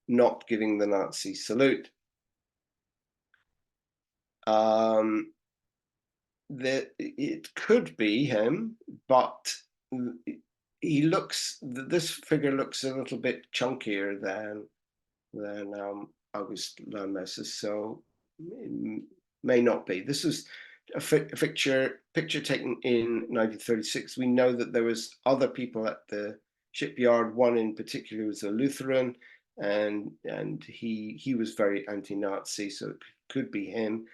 not giving the Nazi salute. It could be him, but this figure looks a little bit chunkier than August Landmesser, so it may not be. This is a picture taken in 1936. We know that there was other people at the shipyard. One in particular was a Lutheran, and he was very anti-Nazi, so it could be him,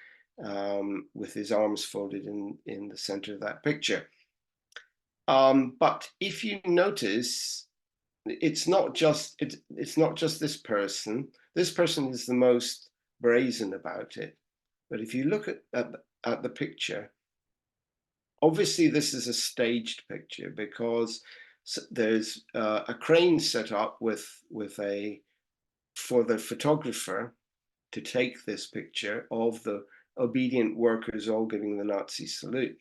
with his arms folded in the center of that picture. But if you notice, it's not just this person. This person is the most brazen about it. But if you look at the picture, obviously this is a staged picture because there's a crane set up for the photographer to take this picture of the obedient workers all giving the Nazi salute.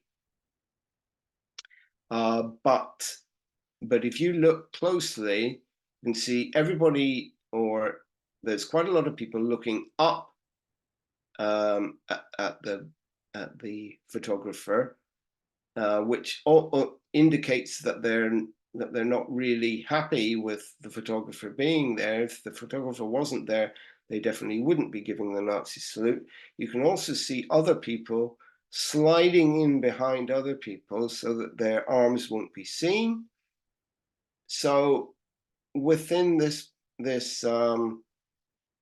But if you look closely, you can see everybody, or there's quite a lot of people looking up at the photographer, which indicates that they're not really happy with the photographer being there. If the photographer wasn't there, they definitely wouldn't be giving the Nazi salute. You can also see other people sliding in behind other people so that their arms won't be seen. So within this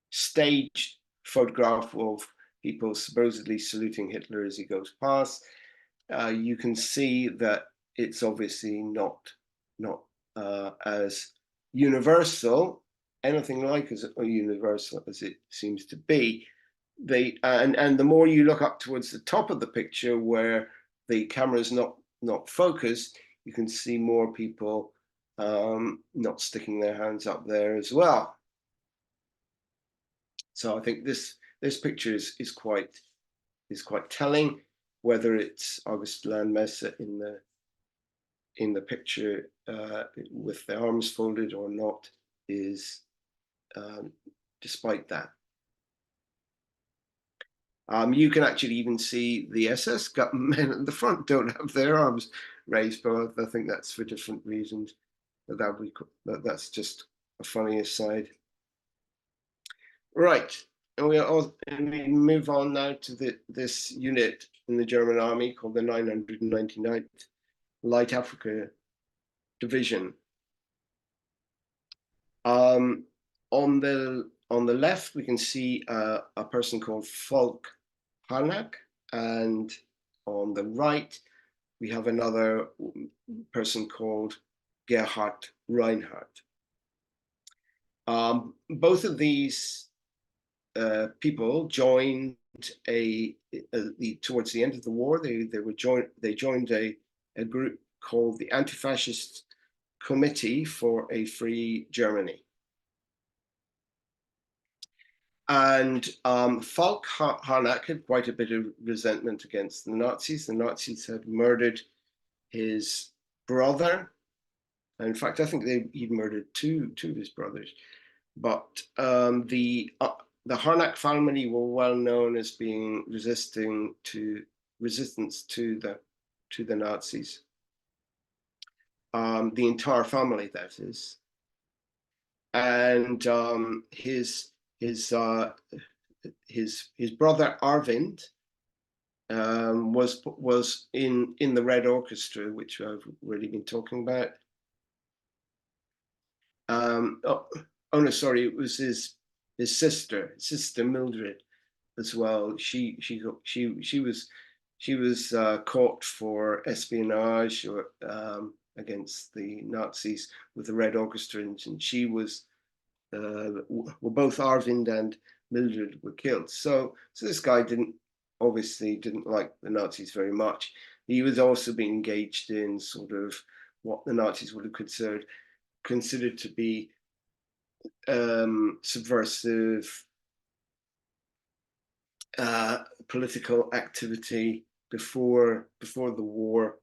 staged photograph of people supposedly saluting Hitler as he goes past, you can see that it's obviously not as universal, anything like as universal as it seems to be. And the more you look up towards the top of the picture where the camera is not focused, you can see more people not sticking their hands up there as well. So I think this picture is quite telling. Whether it's August Landmesser in the picture with the arms folded or not is despite that. You can actually even see the SS men at the front don't have their arms raised, but I think that's for different reasons. That's just a funny aside. Right, and we move on now to this unit in the German army called the 999th Light Africa Division. On the left, we can see a person called Falk Harnack, and on the right, we have another person called Gerhard Reinhardt. Both of these people joined towards the end of the war. They joined a group called the Anti-Fascist Committee for a Free Germany. And Falk Harnack had quite a bit of resentment against the Nazis. The Nazis had murdered his brother. In fact, I think he'd murdered two of his brothers. But the Harnack family were well known as being resistance to the Nazis. The entire family, that is. And his his brother Arvind was in the Red Orchestra, which I've already been talking about. Oh no, sorry, it was his sister Mildred as well. She was caught for espionage or against the Nazis with the Red Orchestra, and she was well, both Arvind and Mildred were killed. So this guy obviously didn't like the Nazis very much. He was also being engaged in sort of what the Nazis would have considered to be subversive political activity before the war.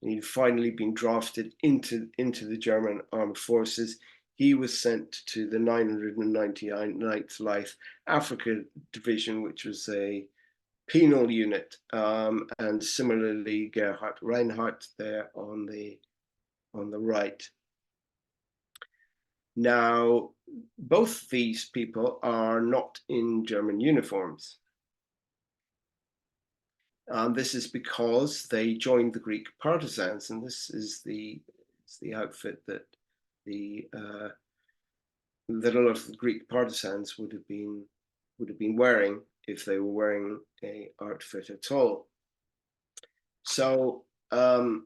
And he'd finally been drafted into the German armed forces. He was sent to the 999th Life Africa Division, which was a penal unit, and similarly Gerhard Reinhardt there on the right. Now, both these people are not in German uniforms. This is because they joined the Greek partisans, and this is the outfit that a lot of the Greek partisans would have been wearing if they were wearing a outfit at all. So so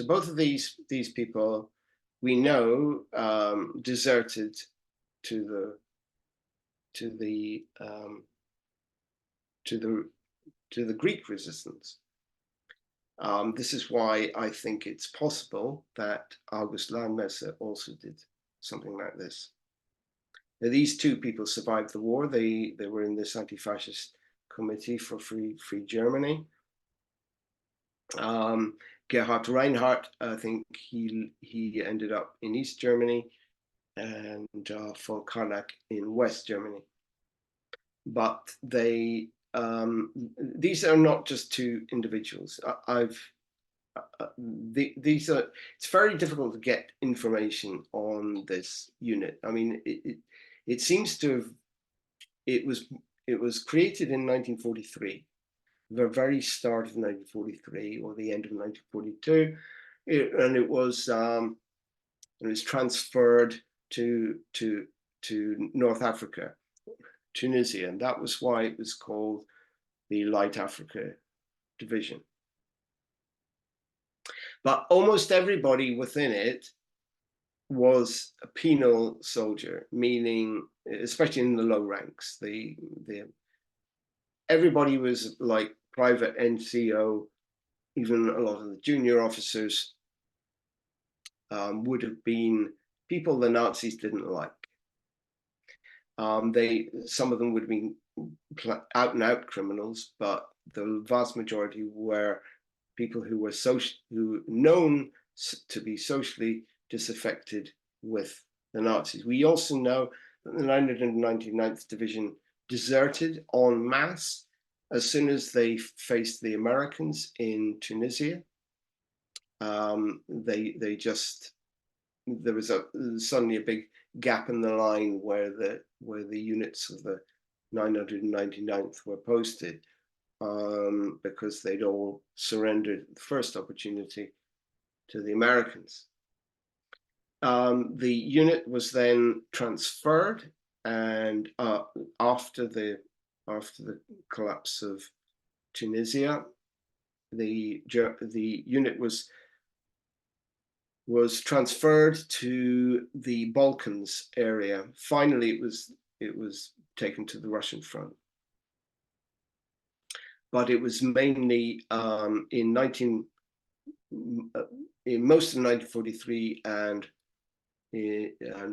both of these people, we know, deserted to the Greek resistance. This is why I think it's possible that August Landmesser also did something like this. Now, these two people survived the war. They were in this anti-fascist committee for free Germany. Gerhard Reinhardt, I think he ended up in East Germany, and von Karnack in West Germany. But these are not just two individuals. These are. It's very difficult to get information on this unit. I mean, it seems to have. It was created in 1943, the very start of 1943 or the end of 1942, and it was transferred to North Africa, Tunisia, and that was why it was called the Light Africa Division. But almost everybody within it was a penal soldier, meaning, especially in the low ranks, everybody was like private NCO. Even a lot of the junior officers would have been people the Nazis didn't like. Some of them would have been out and out criminals, but the vast majority were people who were known to be socially disaffected with the Nazis. We also know that the 999th Division deserted en masse as soon as they faced the Americans in Tunisia. There was suddenly a big gap in the line where the units of the 999th were posted, because they'd all surrendered the first opportunity to the Americans. The unit was then transferred, and after the collapse of Tunisia, the unit was transferred to the Balkans area. Finally, it was taken to the Russian front. But it was mainly in most of 1943 and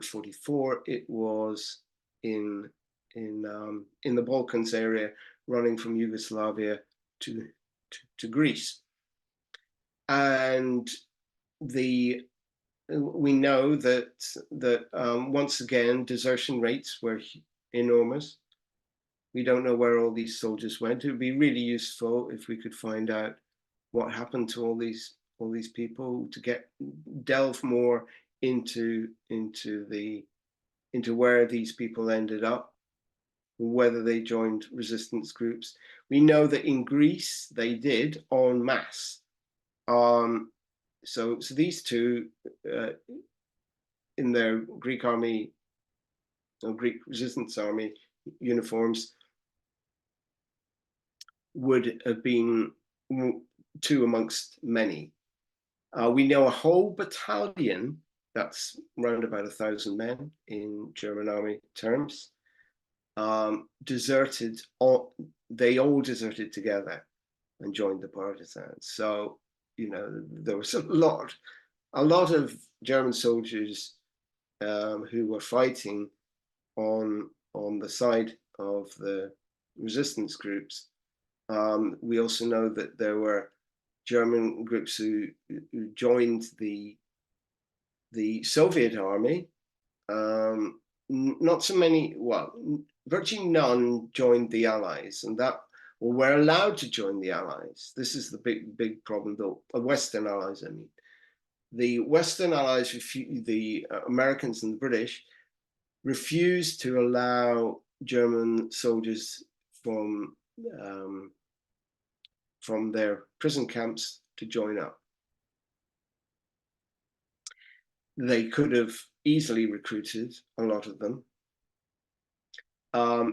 44. It was in the Balkans area, running from Yugoslavia to Greece. And we know that once again desertion rates were enormous. We don't know where all these soldiers went. It would be really useful if we could find out what happened to all these people, to delve more into the into where these people ended up, whether they joined resistance groups. We know that in Greece they did en masse. So these two, in their Greek army or Greek resistance army uniforms, would have been two amongst many. We know a whole battalion, that's around about 1,000 men in German army terms, deserted. They all deserted together and joined the partisans. So, you know, there was a lot of German soldiers who were fighting on the side of the resistance groups. We also know that there were German groups who joined the Soviet army. Not so many, well, virtually none joined the Allies, and that, or were allowed to join the Allies. This is the big problem, though. Western Allies, I mean. The Western Allies, the Americans and the British, refused to allow German soldiers from their prison camps to join up. They could have easily recruited a lot of them.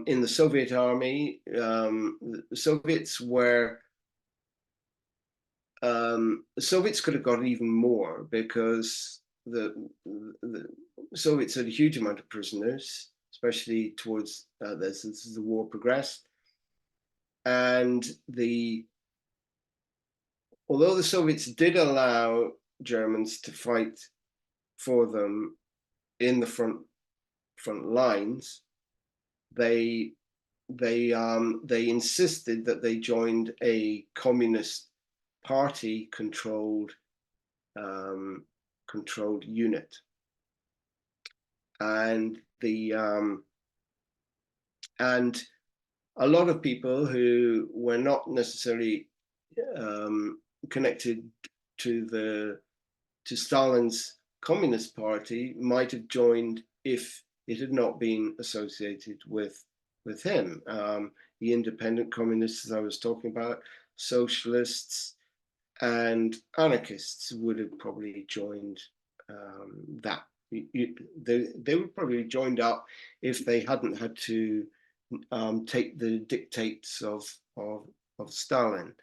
In the Soviet army, the Soviets were, the Soviets could have got even more, because the Soviets had a huge amount of prisoners, especially towards this as the war progressed. And although the Soviets did allow Germans to fight for them in the front lines, they insisted that they joined a communist party controlled unit, and and a lot of people who were not necessarily connected to Stalin's Communist Party might have joined if it had not been associated with him. The independent communists, as I was talking about, socialists and anarchists would have probably joined that. They would probably joined up if they hadn't had to take the dictates of Stalin.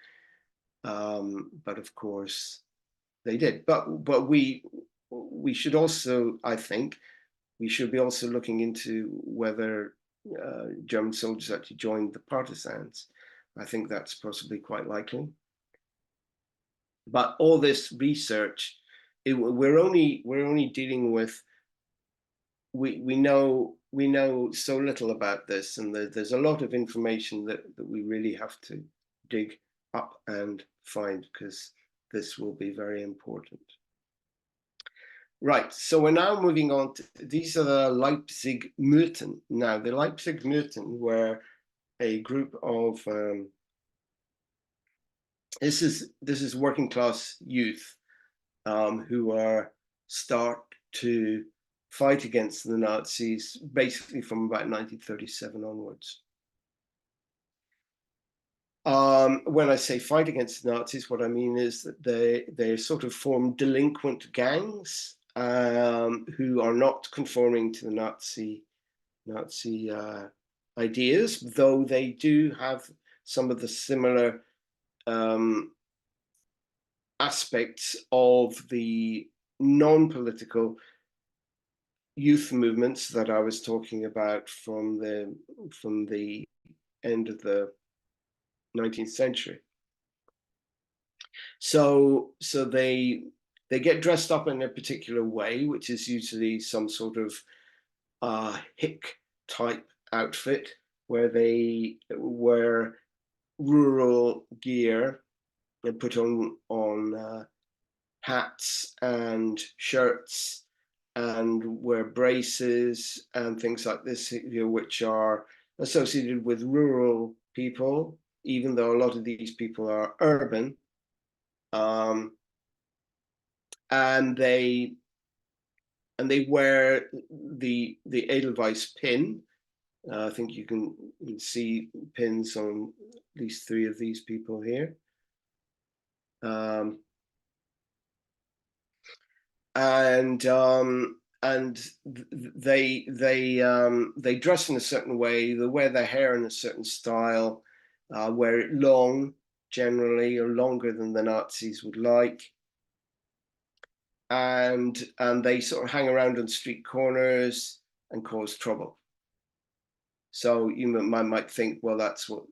But of course, they did. But we should also, I think, we should be also looking into whether German soldiers actually joined the partisans. I think that's possibly quite likely. But all this research, we're only dealing with. We know so little about this, and there's a lot of information that we really have to dig up and find, because this will be very important. Right, so we're now moving on to, these are the Leipzig-Myrten. Now, the Leipzig-Myrten were a group of, this is working class youth who are start to fight against the Nazis basically from about 1937 onwards. When I say fight against the Nazis, what I mean is that they sort of form delinquent gangs who are not conforming to the Nazi ideas, though they do have some of the similar aspects of the non-political youth movements that I was talking about from the end of the 19th century. So they get dressed up in a particular way, which is usually some sort of hick type outfit, where they wear rural gear and put on hats and shirts and wear braces and things like this, which are associated with rural people, even though a lot of these people are urban. And they they wear the Edelweiss pin. I think you can see pins on at least 3 of these people here. And they dress in a certain way. They wear their hair in a certain style, wear it long generally, or longer than the Nazis would like. And they sort of hang around on street corners and cause trouble. So you might think, well, that's what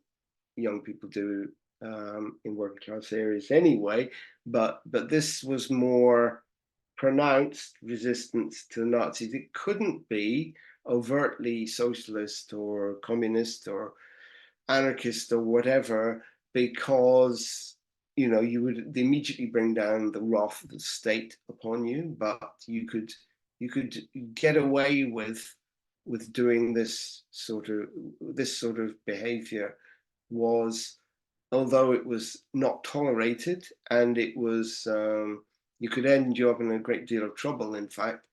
young people do in working class areas anyway. But this was more pronounced resistance to the Nazis. It couldn't be overtly socialist or communist or anarchist or whatever, because you would immediately bring down the wrath of the state upon you. But you could get away with doing this sort of behavior, was, although it was not tolerated, and it was you could end you up in a great deal of trouble. In fact,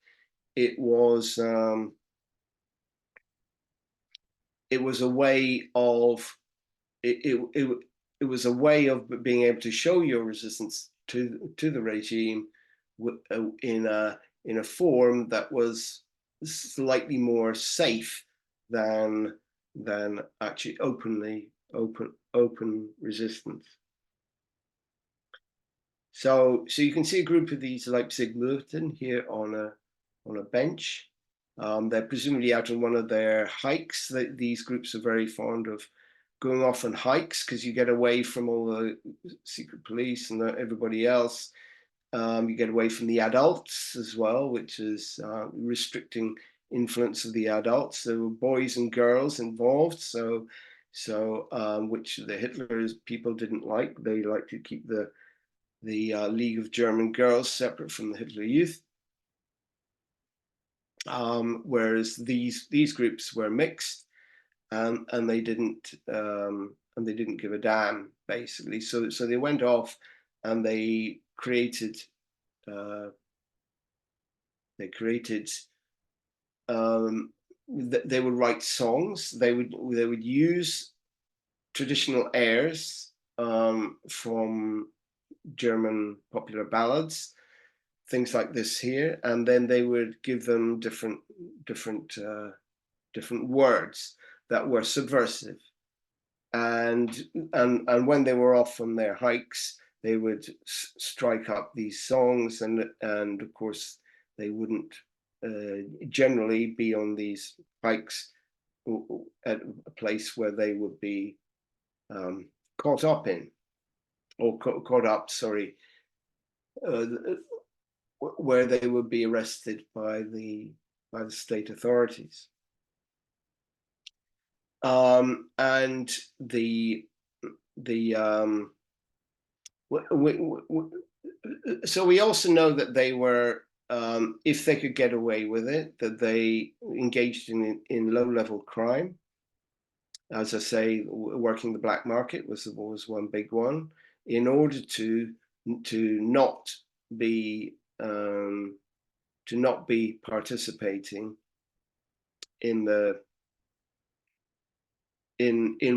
it was a way of it was a way of being able to show your resistance to the regime in a form that was slightly more safe than actually open resistance. So you can see a group of these Leipzig Militanten here on a bench. They're presumably out on one of their hikes. These groups are very fond of going off on hikes because you get away from all the secret police and everybody else. You get away from the adults as well, which is restricting influence of the adults. There were boys and girls involved, so which the Hitler people didn't like. They liked to keep the League of German Girls separate from the Hitler Youth. Whereas these groups were mixed, and they didn't give a damn, basically. So they went off and they created they would write songs. They would use traditional airs from German popular ballads, things like this here, and then they would give them different words that were subversive. And when they were off on their hikes, they would strike up these songs, and of course they wouldn't generally be on these hikes at a place where they would be caught up in, or caught up, sorry, where they would be arrested by the state authorities. And so we also know that they were, if they could get away with it, that they engaged in low-level crime. As I say, working the black market was one big one, in order to not be participating in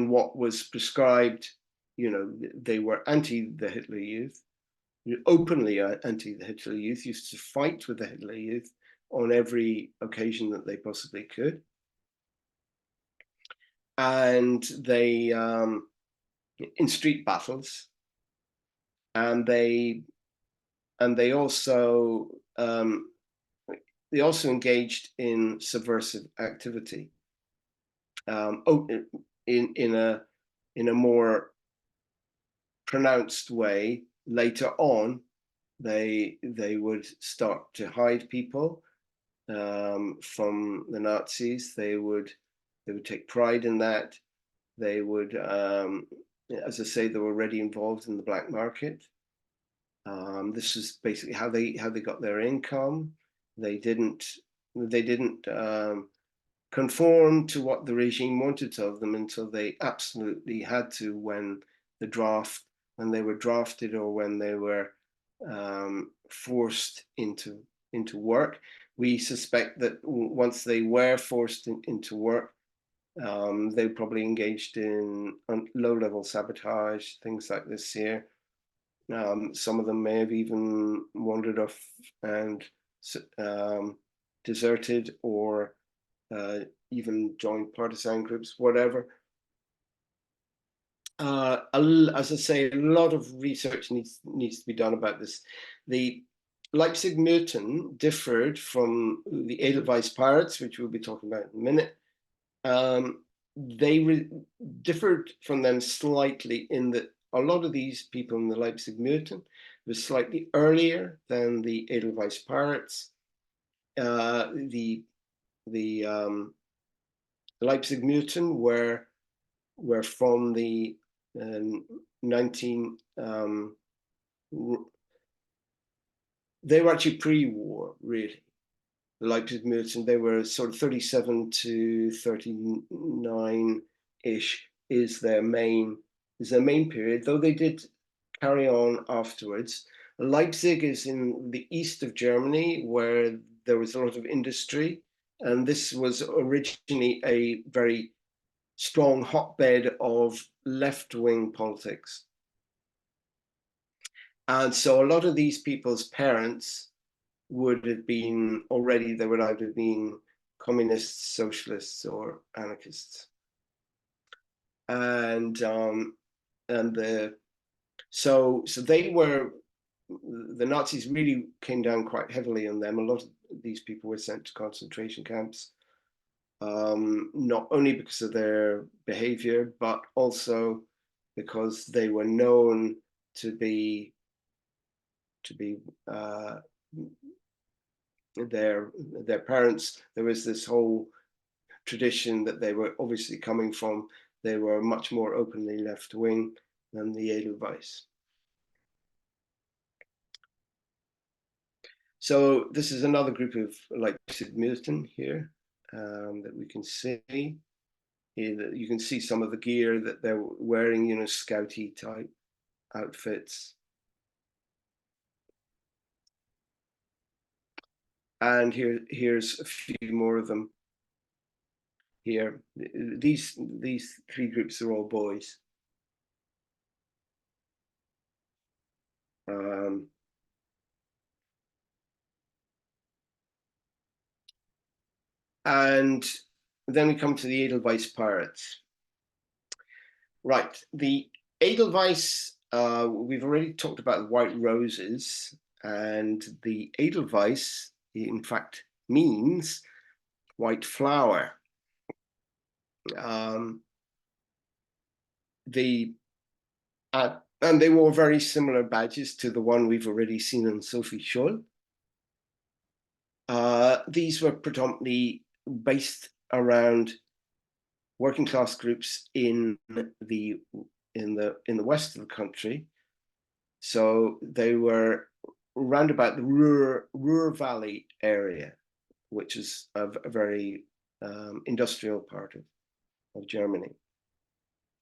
what was prescribed. They were anti the Hitler Youth, openly anti the Hitler Youth, used to fight with the Hitler Youth on every occasion that they possibly could. And they, in street battles, and they also engaged in subversive activity, in a more pronounced way. Later on, they would start to hide people from the Nazis. They would take pride in that. They would, as I say, they were already involved in the black market. This is basically how they got their income. They didn't conform to what the regime wanted of them until they absolutely had to, when they were drafted, or when they were forced into work. We suspect that once they were forced into work, they probably engaged in low-level sabotage, things like this here. Some of them may have even wandered off and deserted, or even joined partisan groups, whatever. As I say, a lot of research needs to be done about this. The Leipzig-Mürten differed from the Edelweiss pirates, which we'll be talking about in a minute. They differed from them slightly in that a lot of these people in the Leipzig-Mürten were slightly earlier than the Edelweiss pirates. The Leipzig-Mürten were from the 19. They were actually pre-war, really. The Leipzig-Mürten, they were sort of 37 to 39-ish is their main period, though they did carry on afterwards. Leipzig is in the east of Germany, where there was a lot of industry, and this was originally a very strong hotbed of left-wing politics. And so a lot of these people's parents would have been already, they would either have been communists, socialists, or anarchists. And so they were, the Nazis really came down quite heavily on them. A lot of these people were sent to concentration camps, not only because of their behavior, but also because they were known to be their parents. There was this whole tradition that they were obviously coming from, they were much more openly left-wing than the Edelweiss. So this is another group of Leipzig-Mürten here that we can see. Here, you can see some of the gear that they're wearing, scouty type outfits. And here's a few more of them. Here, these three groups are all boys. And then we come to the Edelweiss pirates. Right, the Edelweiss, we've already talked about the white roses, and the Edelweiss, in fact, means white flower. And they wore very similar badges to the one we've already seen on Sophie Scholl. These were predominantly based around working class groups in the west of the country. So they were round about the Ruhr Valley area, which is a very industrial part of Germany,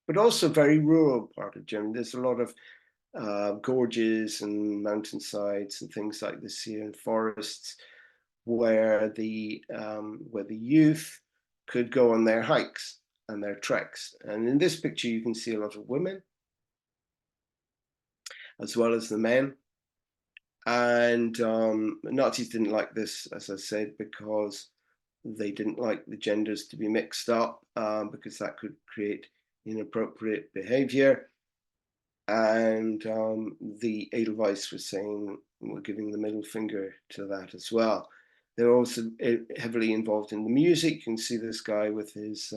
but also very rural part of Germany. There's a lot of gorges and mountainsides and things like this here, and forests where the youth could go on their hikes and their treks. And in this picture, you can see a lot of women, as well as the men. And Nazis didn't like this, as I said, because they didn't like the genders to be mixed up, because that could create inappropriate behavior. And the Edelweiss was saying, we're giving the middle finger to that as well. They're also heavily involved in the music. You can see this guy with his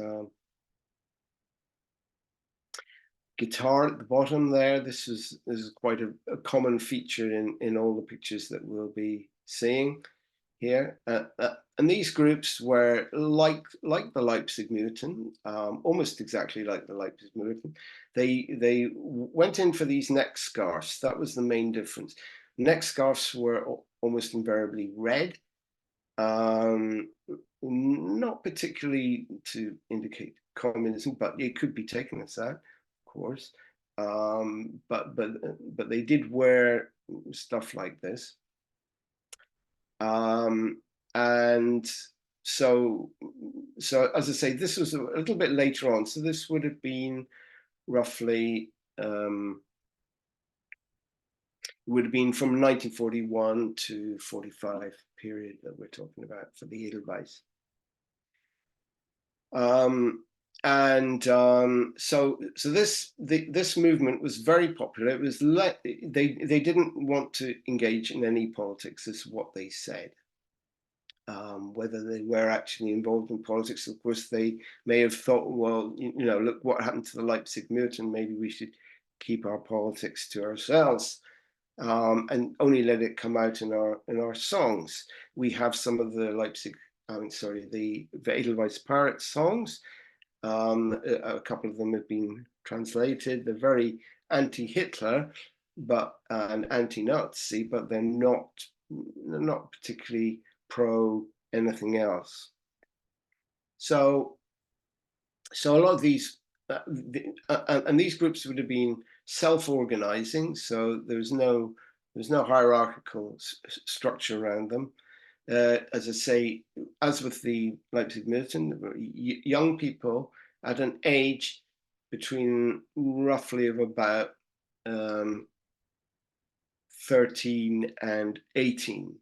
guitar at the bottom there. This is quite a common feature in all the pictures that we'll be seeing here. And these groups were like the Leipzig-Mürten, almost exactly like the Leipzig-Mürten. They went in for these neck scarves. That was the main difference. Neck scarves were almost invariably red, not particularly to indicate communism, but it could be taken as that, of course. But they did wear stuff like this. And so as I say, this was a little bit later on. So this would have been roughly would have been from 1941 to 45 period that we're talking about for the Edelweiss. So this movement was very popular. It was they didn't want to engage in any politics, is what they said. Whether they were actually involved in politics, of course, they may have thought, well, look what happened to the Leipzig Mutiny. Maybe we should keep our politics to ourselves. And only let it come out in our songs. We have some of the the Edelweiss Pirate songs. A couple of them have been translated. They're very anti-Hitler, and anti-Nazi, but they're not particularly pro anything else. So a lot of these and these groups would have been self-organizing, so there's no hierarchical structure around them. As I say, as with the Leipzig militant, young people at an age between roughly of about 13 and 18.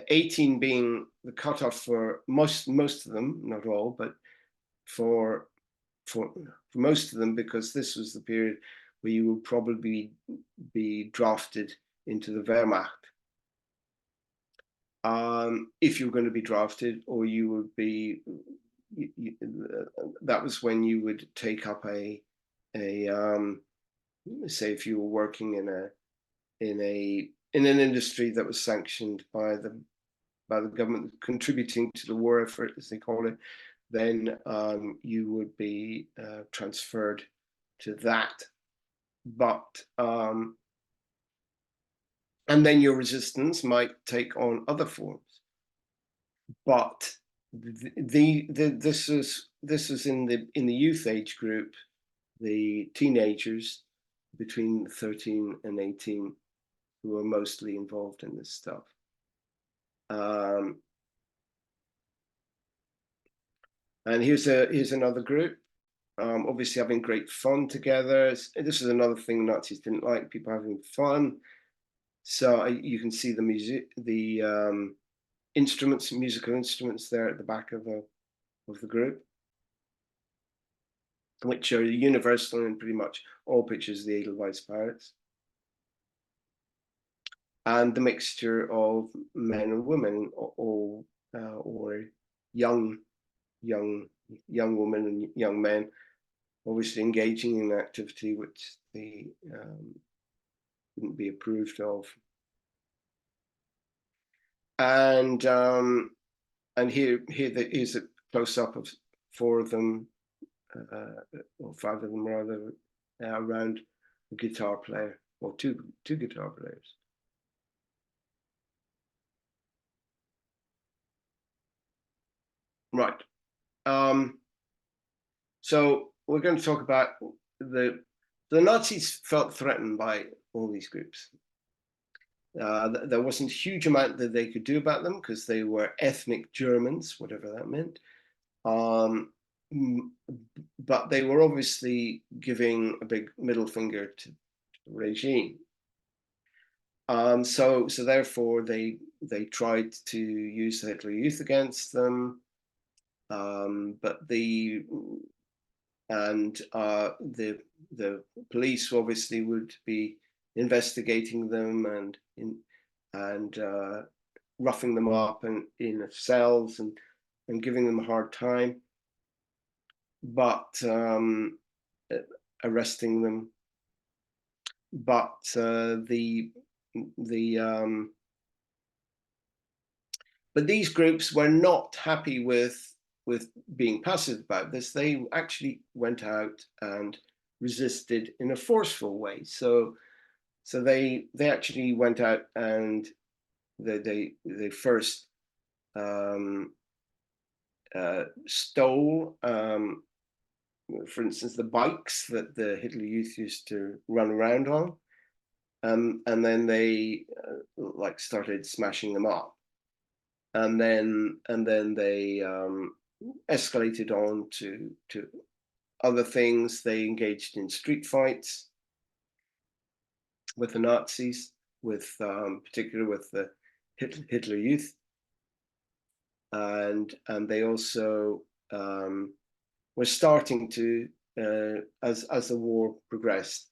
18 being the cutoff for most of them, not all, but for most of them, because this was the period where you would probably be drafted into the Wehrmacht. If you were going to be drafted, or you would be, that was when you would take up say if you were working in an industry that was sanctioned by the government, contributing to the war effort, as they call it, then you would be transferred to that. But and then your resistance might take on other forms. But this was in the youth age group, the teenagers between 13 and 18, who were mostly involved in this stuff. And here's another group, obviously having great fun together. This is another thing Nazis didn't like, people having fun. So you can see the musical instruments there at the back of the group, which are universal in pretty much all pictures of the Edelweiss Pirates. And the mixture of men and women, or young women and young men, obviously engaging in activity which they wouldn't be approved of. And here's a close-up of 4 of them, or 5 of them rather, around a guitar player, or two guitar players. Right. So we're going to talk about the Nazis felt threatened by all these groups. There wasn't a huge amount that they could do about them because they were ethnic Germans, whatever that meant. But they were obviously giving a big middle finger to the regime. So therefore they tried to use the Hitler Youth against them, but the police obviously would be investigating them and roughing them up in cells and giving them a hard time, but arresting them. But but these groups were not happy with being passive about this. They actually went out and resisted in a forceful way. So they actually went out and they first stole, for instance, the bikes that the Hitler Youth used to run around on. and then they like started smashing them up, and then they escalated on to other things. They engaged in street fights with the Nazis, with particularly with the Hitler Youth, and they also were starting to, as the war progressed,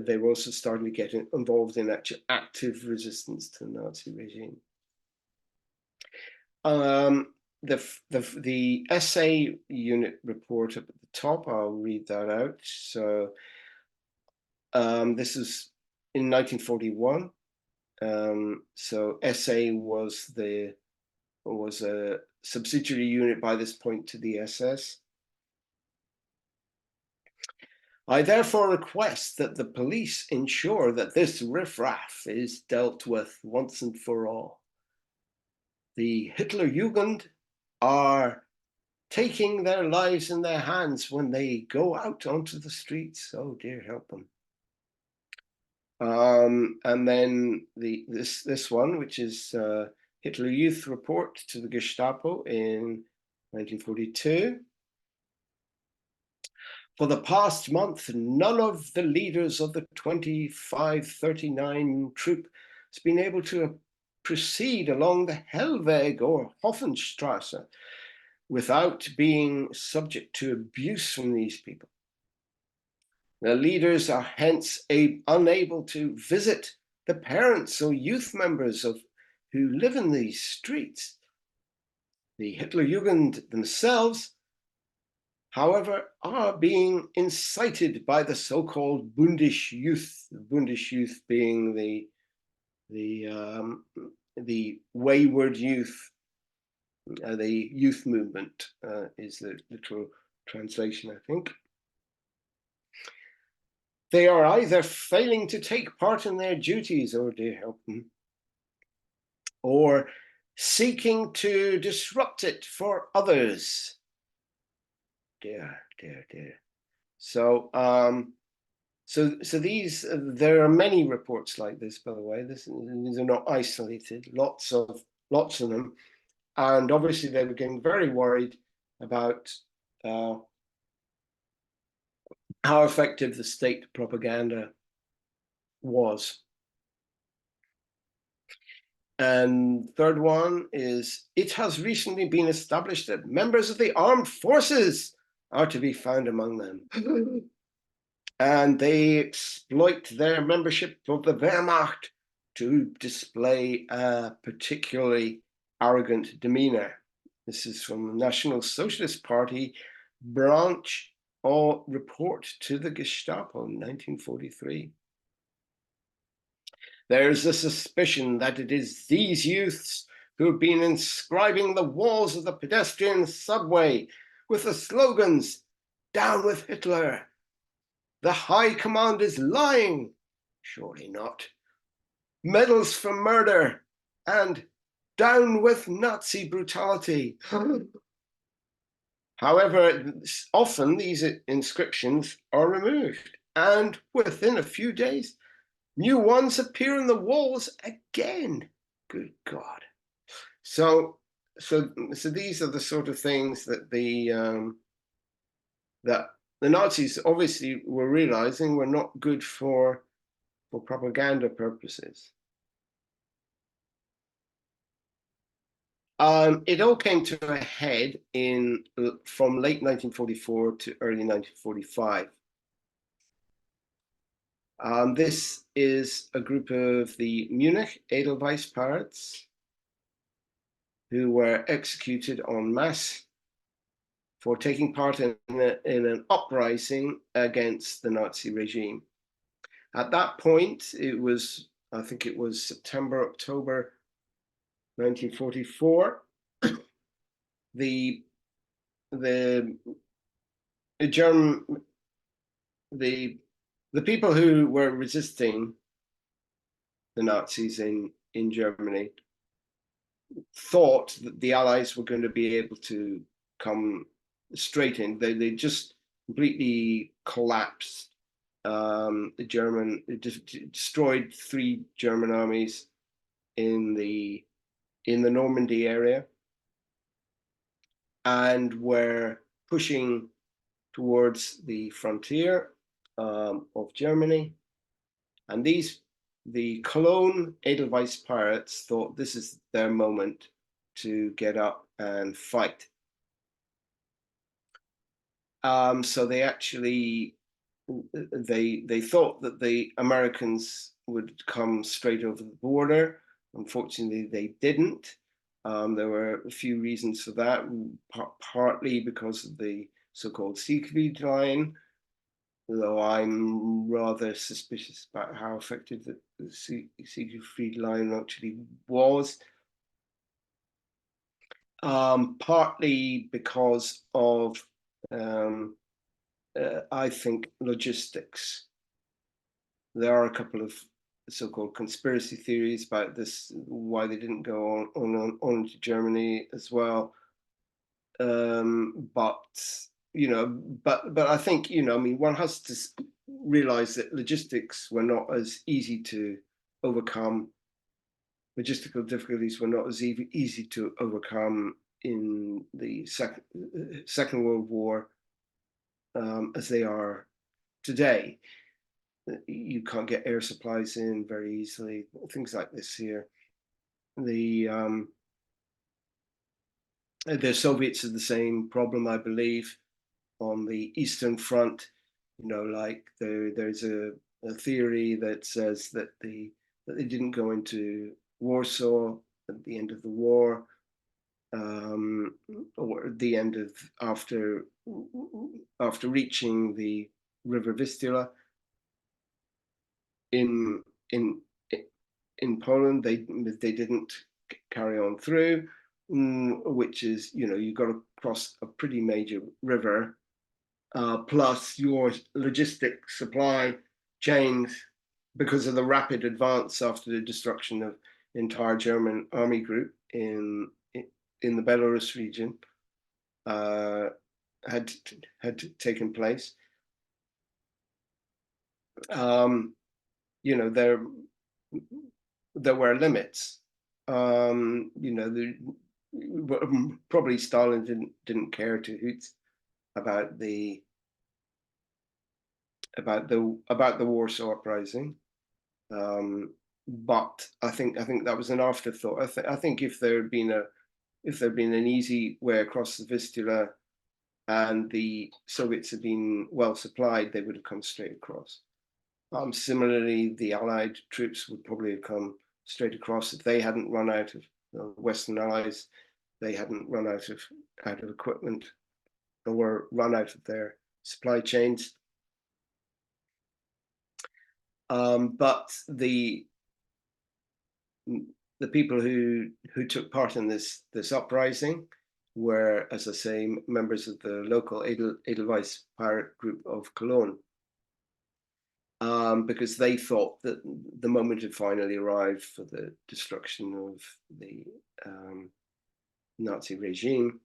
they were also starting to get involved in actual active resistance to the Nazi regime. The SA unit report up at the top, I'll read that out. So this is in 1941. So SA was a subsidiary unit by this point to the SS. I therefore request that the police ensure that this riffraff is dealt with once and for all. The Hitlerjugend are taking their lives in their hands when they go out onto the streets. Oh dear, help them. And then this one, which is Hitler Youth report to the Gestapo in 1942. For the past month, none of the leaders of the 2539 troop has been able to proceed along the Hellweg or Hoffenstrasse without being subject to abuse from these people. The leaders are hence unable to visit the parents or youth members who live in these streets. The Hitlerjugend themselves, however, are being incited by the so-called Bundish youth. The Bundish youth being the wayward youth, the youth movement is the literal translation, I think. They are either failing to take part in their duties, oh dear help them, or seeking to disrupt it for others. Dear, dear, dear. So, so these, there are many reports like this, by the way. These are not isolated. Lots of them, and obviously they were getting very worried about how effective the state propaganda was. And third one is, it has recently been established that members of the armed forces are to be found among them. And they exploit their membership of the Wehrmacht to display a particularly arrogant demeanor. This is from the National Socialist Party branch or report to the Gestapo in 1943. There is a suspicion that it is these youths who have been inscribing the walls of the pedestrian subway with the slogans, "Down with Hitler," "The High Command is lying," surely not, "Medals for murder," and "Down with Nazi brutality." However, often these inscriptions are removed, and within a few days, new ones appear on the walls again. Good God! So these are the sort of things that the Nazis obviously were realizing were not good for propaganda purposes. It all came to a head from late 1944 to early 1945. This is a group of the Munich Edelweiss pirates who were executed en masse for taking part in an uprising against the Nazi regime. At that point, I think it was September, October 1944. the people who were resisting the Nazis in Germany thought that the Allies were going to be able to come straight in. They just completely collapsed destroyed 3 German armies in the Normandy area, and were pushing towards the frontier of Germany. And the Cologne Edelweiss pirates thought this is their moment to get up and fight. So they actually they thought that the Americans would come straight over the border. Unfortunately, they didn't. There were a few reasons for that, partly because of the so-called Siegfried Line, though I'm rather suspicious about how effective the Siegfried Line actually was. Partly because of, I think, logistics. There are a couple of so-called conspiracy theories about this, why they didn't go on to Germany as well. But I think, I mean, one has to realize that logistics were not as easy to overcome. Logistical difficulties were not as easy to overcome in the Second World War as they are today. You can't get air supplies in very easily, things like this here. The Soviets had the same problem, I believe, on the Eastern Front. Like there's a theory that says that they didn't go into Warsaw at the end of the war, or the end of after reaching the River Vistula in Poland. They didn't carry on through, which is, you've got to cross a pretty major river, plus your logistic supply chains, because of the rapid advance after the destruction of the entire German army group in the Belarus region, had taken place. There were limits. Probably Stalin didn't care to hoot about the Warsaw Uprising, but I think that was an afterthought. I think if there had been an easy way across the Vistula, and the Soviets had been well supplied, they would have come straight across. Similarly, the Allied troops would probably have come straight across if they hadn't run out of, Western Allies, they hadn't run out of equipment, or run out of their supply chains. But the people who took part in this uprising were, as I say, members of the local Edelweiss pirate group of Cologne, because they thought that the moment had finally arrived for the destruction of the Nazi regime.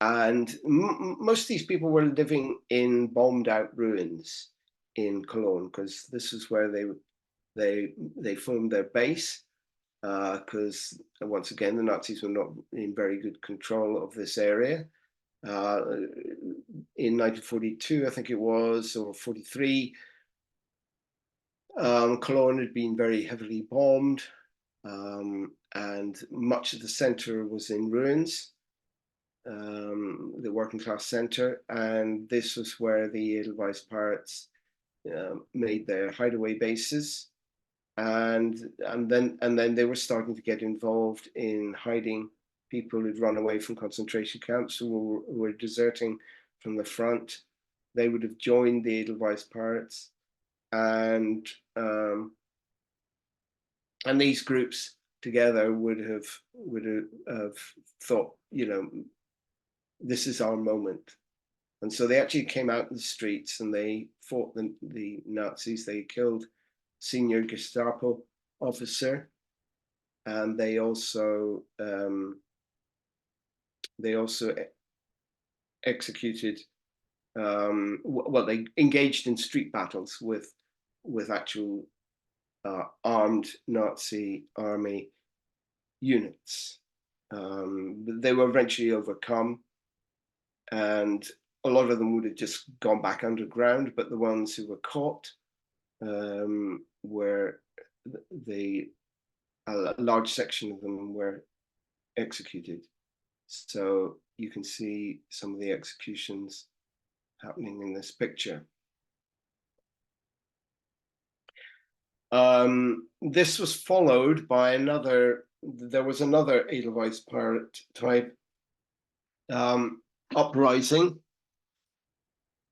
And most of these people were living in bombed out ruins in Cologne, because this is where they formed their base, because once again the Nazis were not in very good control of this area. In 1942, I think it was, or 43, Cologne had been very heavily bombed, and much of the center was in ruins, the working class center, and this was where the Edelweiss pirates made their hideaway bases, and then they were starting to get involved in hiding people who'd run away from concentration camps, who were deserting from the front. They would have joined the Edelweiss pirates, and these groups together would have thought, this is our moment. And so they actually came out in the streets and they fought the Nazis. They killed senior Gestapo officer, and they also executed well, they engaged in street battles with actual armed Nazi army units. They were eventually overcome, and a lot of them would have just gone back underground, but the ones who were caught were a large section of them were executed. So you can see some of the executions happening in this picture. This was followed by another, there was another Edelweiss pirate type uprising,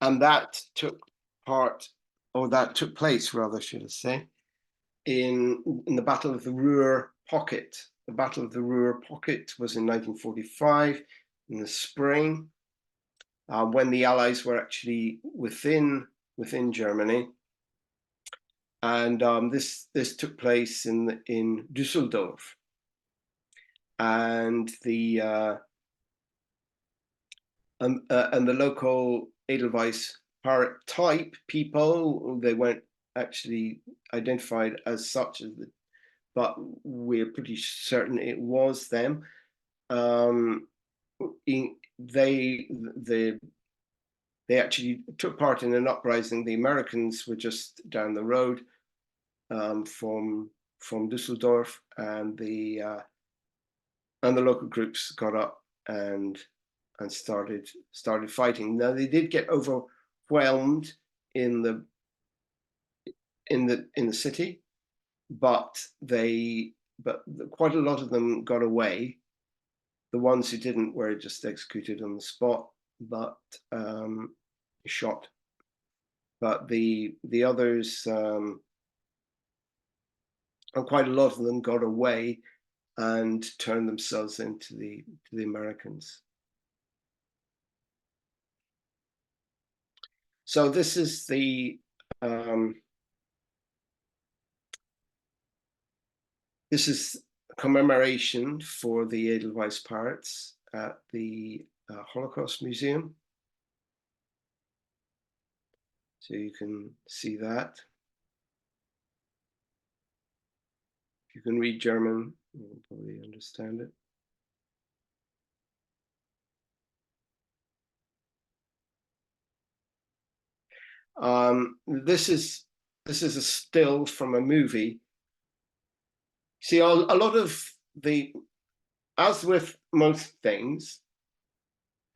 and that took place, rather, should I say, in the Battle of the Ruhr Pocket. The Battle of the Ruhr Pocket was in 1945 in the spring, when the Allies were actually within Germany, and this took place in Dusseldorf, and the local Edelweiss pirate type people, they weren't actually identified as such, but we're pretty certain it was them. They actually took part in an uprising. The Americans were just down the road from Dusseldorf, and the local groups got up and started fighting. Now they did get overwhelmed in the city, but quite a lot of them got away. The ones who didn't were just executed on the spot, but shot. But the others, and quite a lot of them got away and turned themselves into the Americans. So this is the this is a commemoration for the Edelweiss pirates at the Holocaust Museum. So you can see that. If you can read German, you'll probably understand it. This is a still from a movie. See, a lot of as with most things,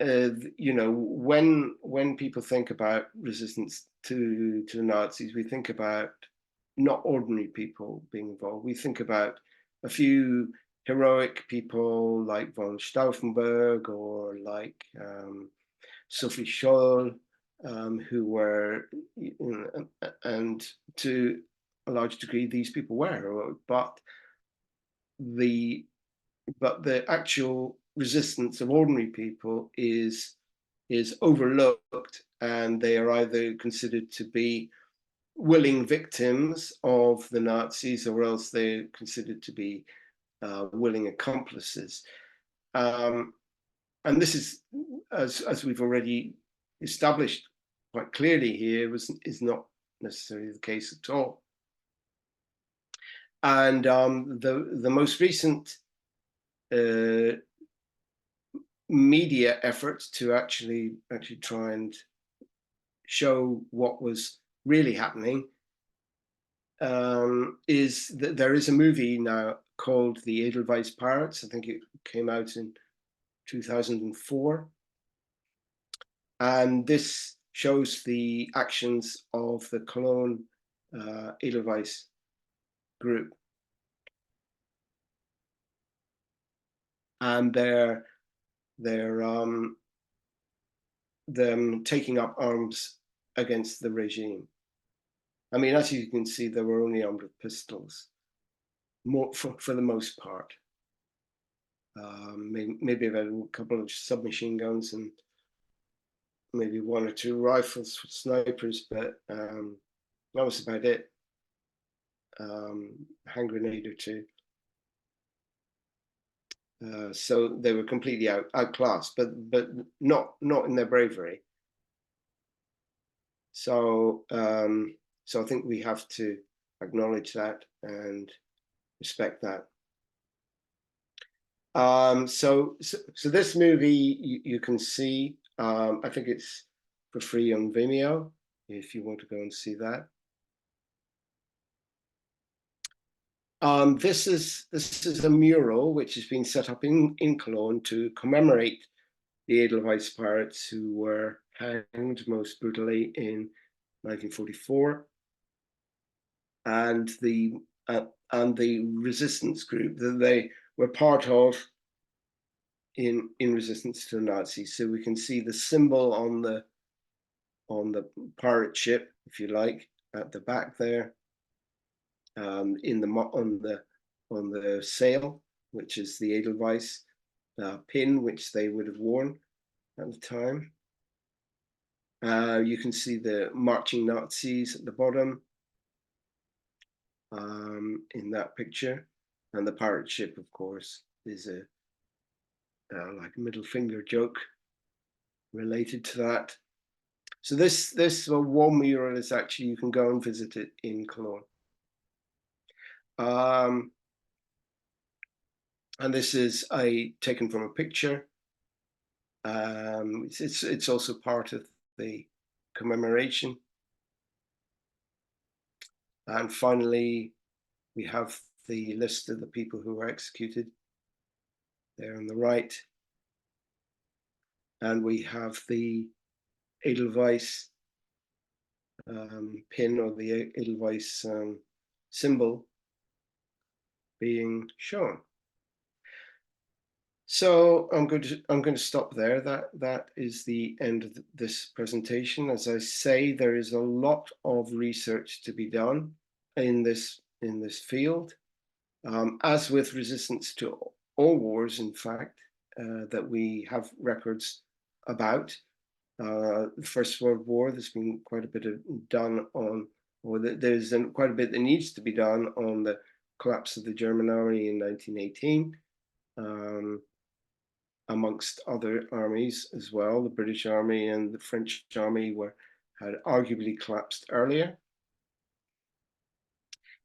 you know, when people think about resistance to the Nazis, we think about not ordinary people being involved. We think about a few heroic people like von Stauffenberg or like Sophie Scholl, who were, you know, and to a large degree, these people were heroic, but the actual resistance of ordinary people is overlooked, and they are either considered to be willing victims of the Nazis, or else they're considered to be willing accomplices. And this is, as we've already established quite clearly here, is not necessarily the case at all. And the most recent media efforts to actually try and show what was really happening is that there is a movie now called The Edelweiss Pirates. I think it came out in 2004. And this shows the actions of the Cologne Edelweiss group. And they're them taking up arms against the regime. I mean, as you can see, they were only armed with pistols, for the most part. Maybe about a couple of submachine guns and maybe one or two rifles for snipers, but that was about it. Hand grenade or two. So they were completely outclassed, but not in their bravery. So so I think we have to acknowledge that and respect that. So this movie you can see. I think it's for free on Vimeo if you want to go and see that. This is a mural which has been set up in Cologne to commemorate the Edelweiss pirates who were hanged most brutally in 1944, and the resistance group that they were part of in resistance to the Nazis. So we can see the symbol on the pirate ship, if you like, at the back there, in the on the sail, which is the Edelweiss pin, which they would have worn at the time. You can see the marching Nazis at the bottom in that picture, and the pirate ship, of course, is a like a middle finger joke related to that. So this wall mural is actually, you can go and visit it in Cologne. And this is taken from a picture. It's also part of the commemoration. And finally, we have the list of the people who were executed there on the right. And we have the Edelweiss pin, or the Edelweiss symbol being shown. So I'm going to stop there. That is the end of this presentation. As I say, there is a lot of research to be done in this field, as with resistance to all wars, in fact, that we have records about. The First World War, there's been quite a bit done on, or there's quite a bit that needs to be done on the collapse of the German army in 1918. Amongst other armies as well. The British Army and the French Army had arguably collapsed earlier.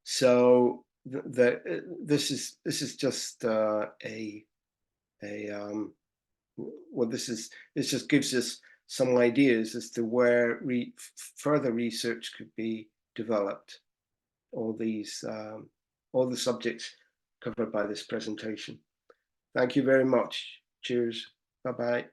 So this is just well, this just gives us some ideas as to where further research could be developed. All the subjects covered by this presentation. Thank you very much. Cheers. Bye-bye.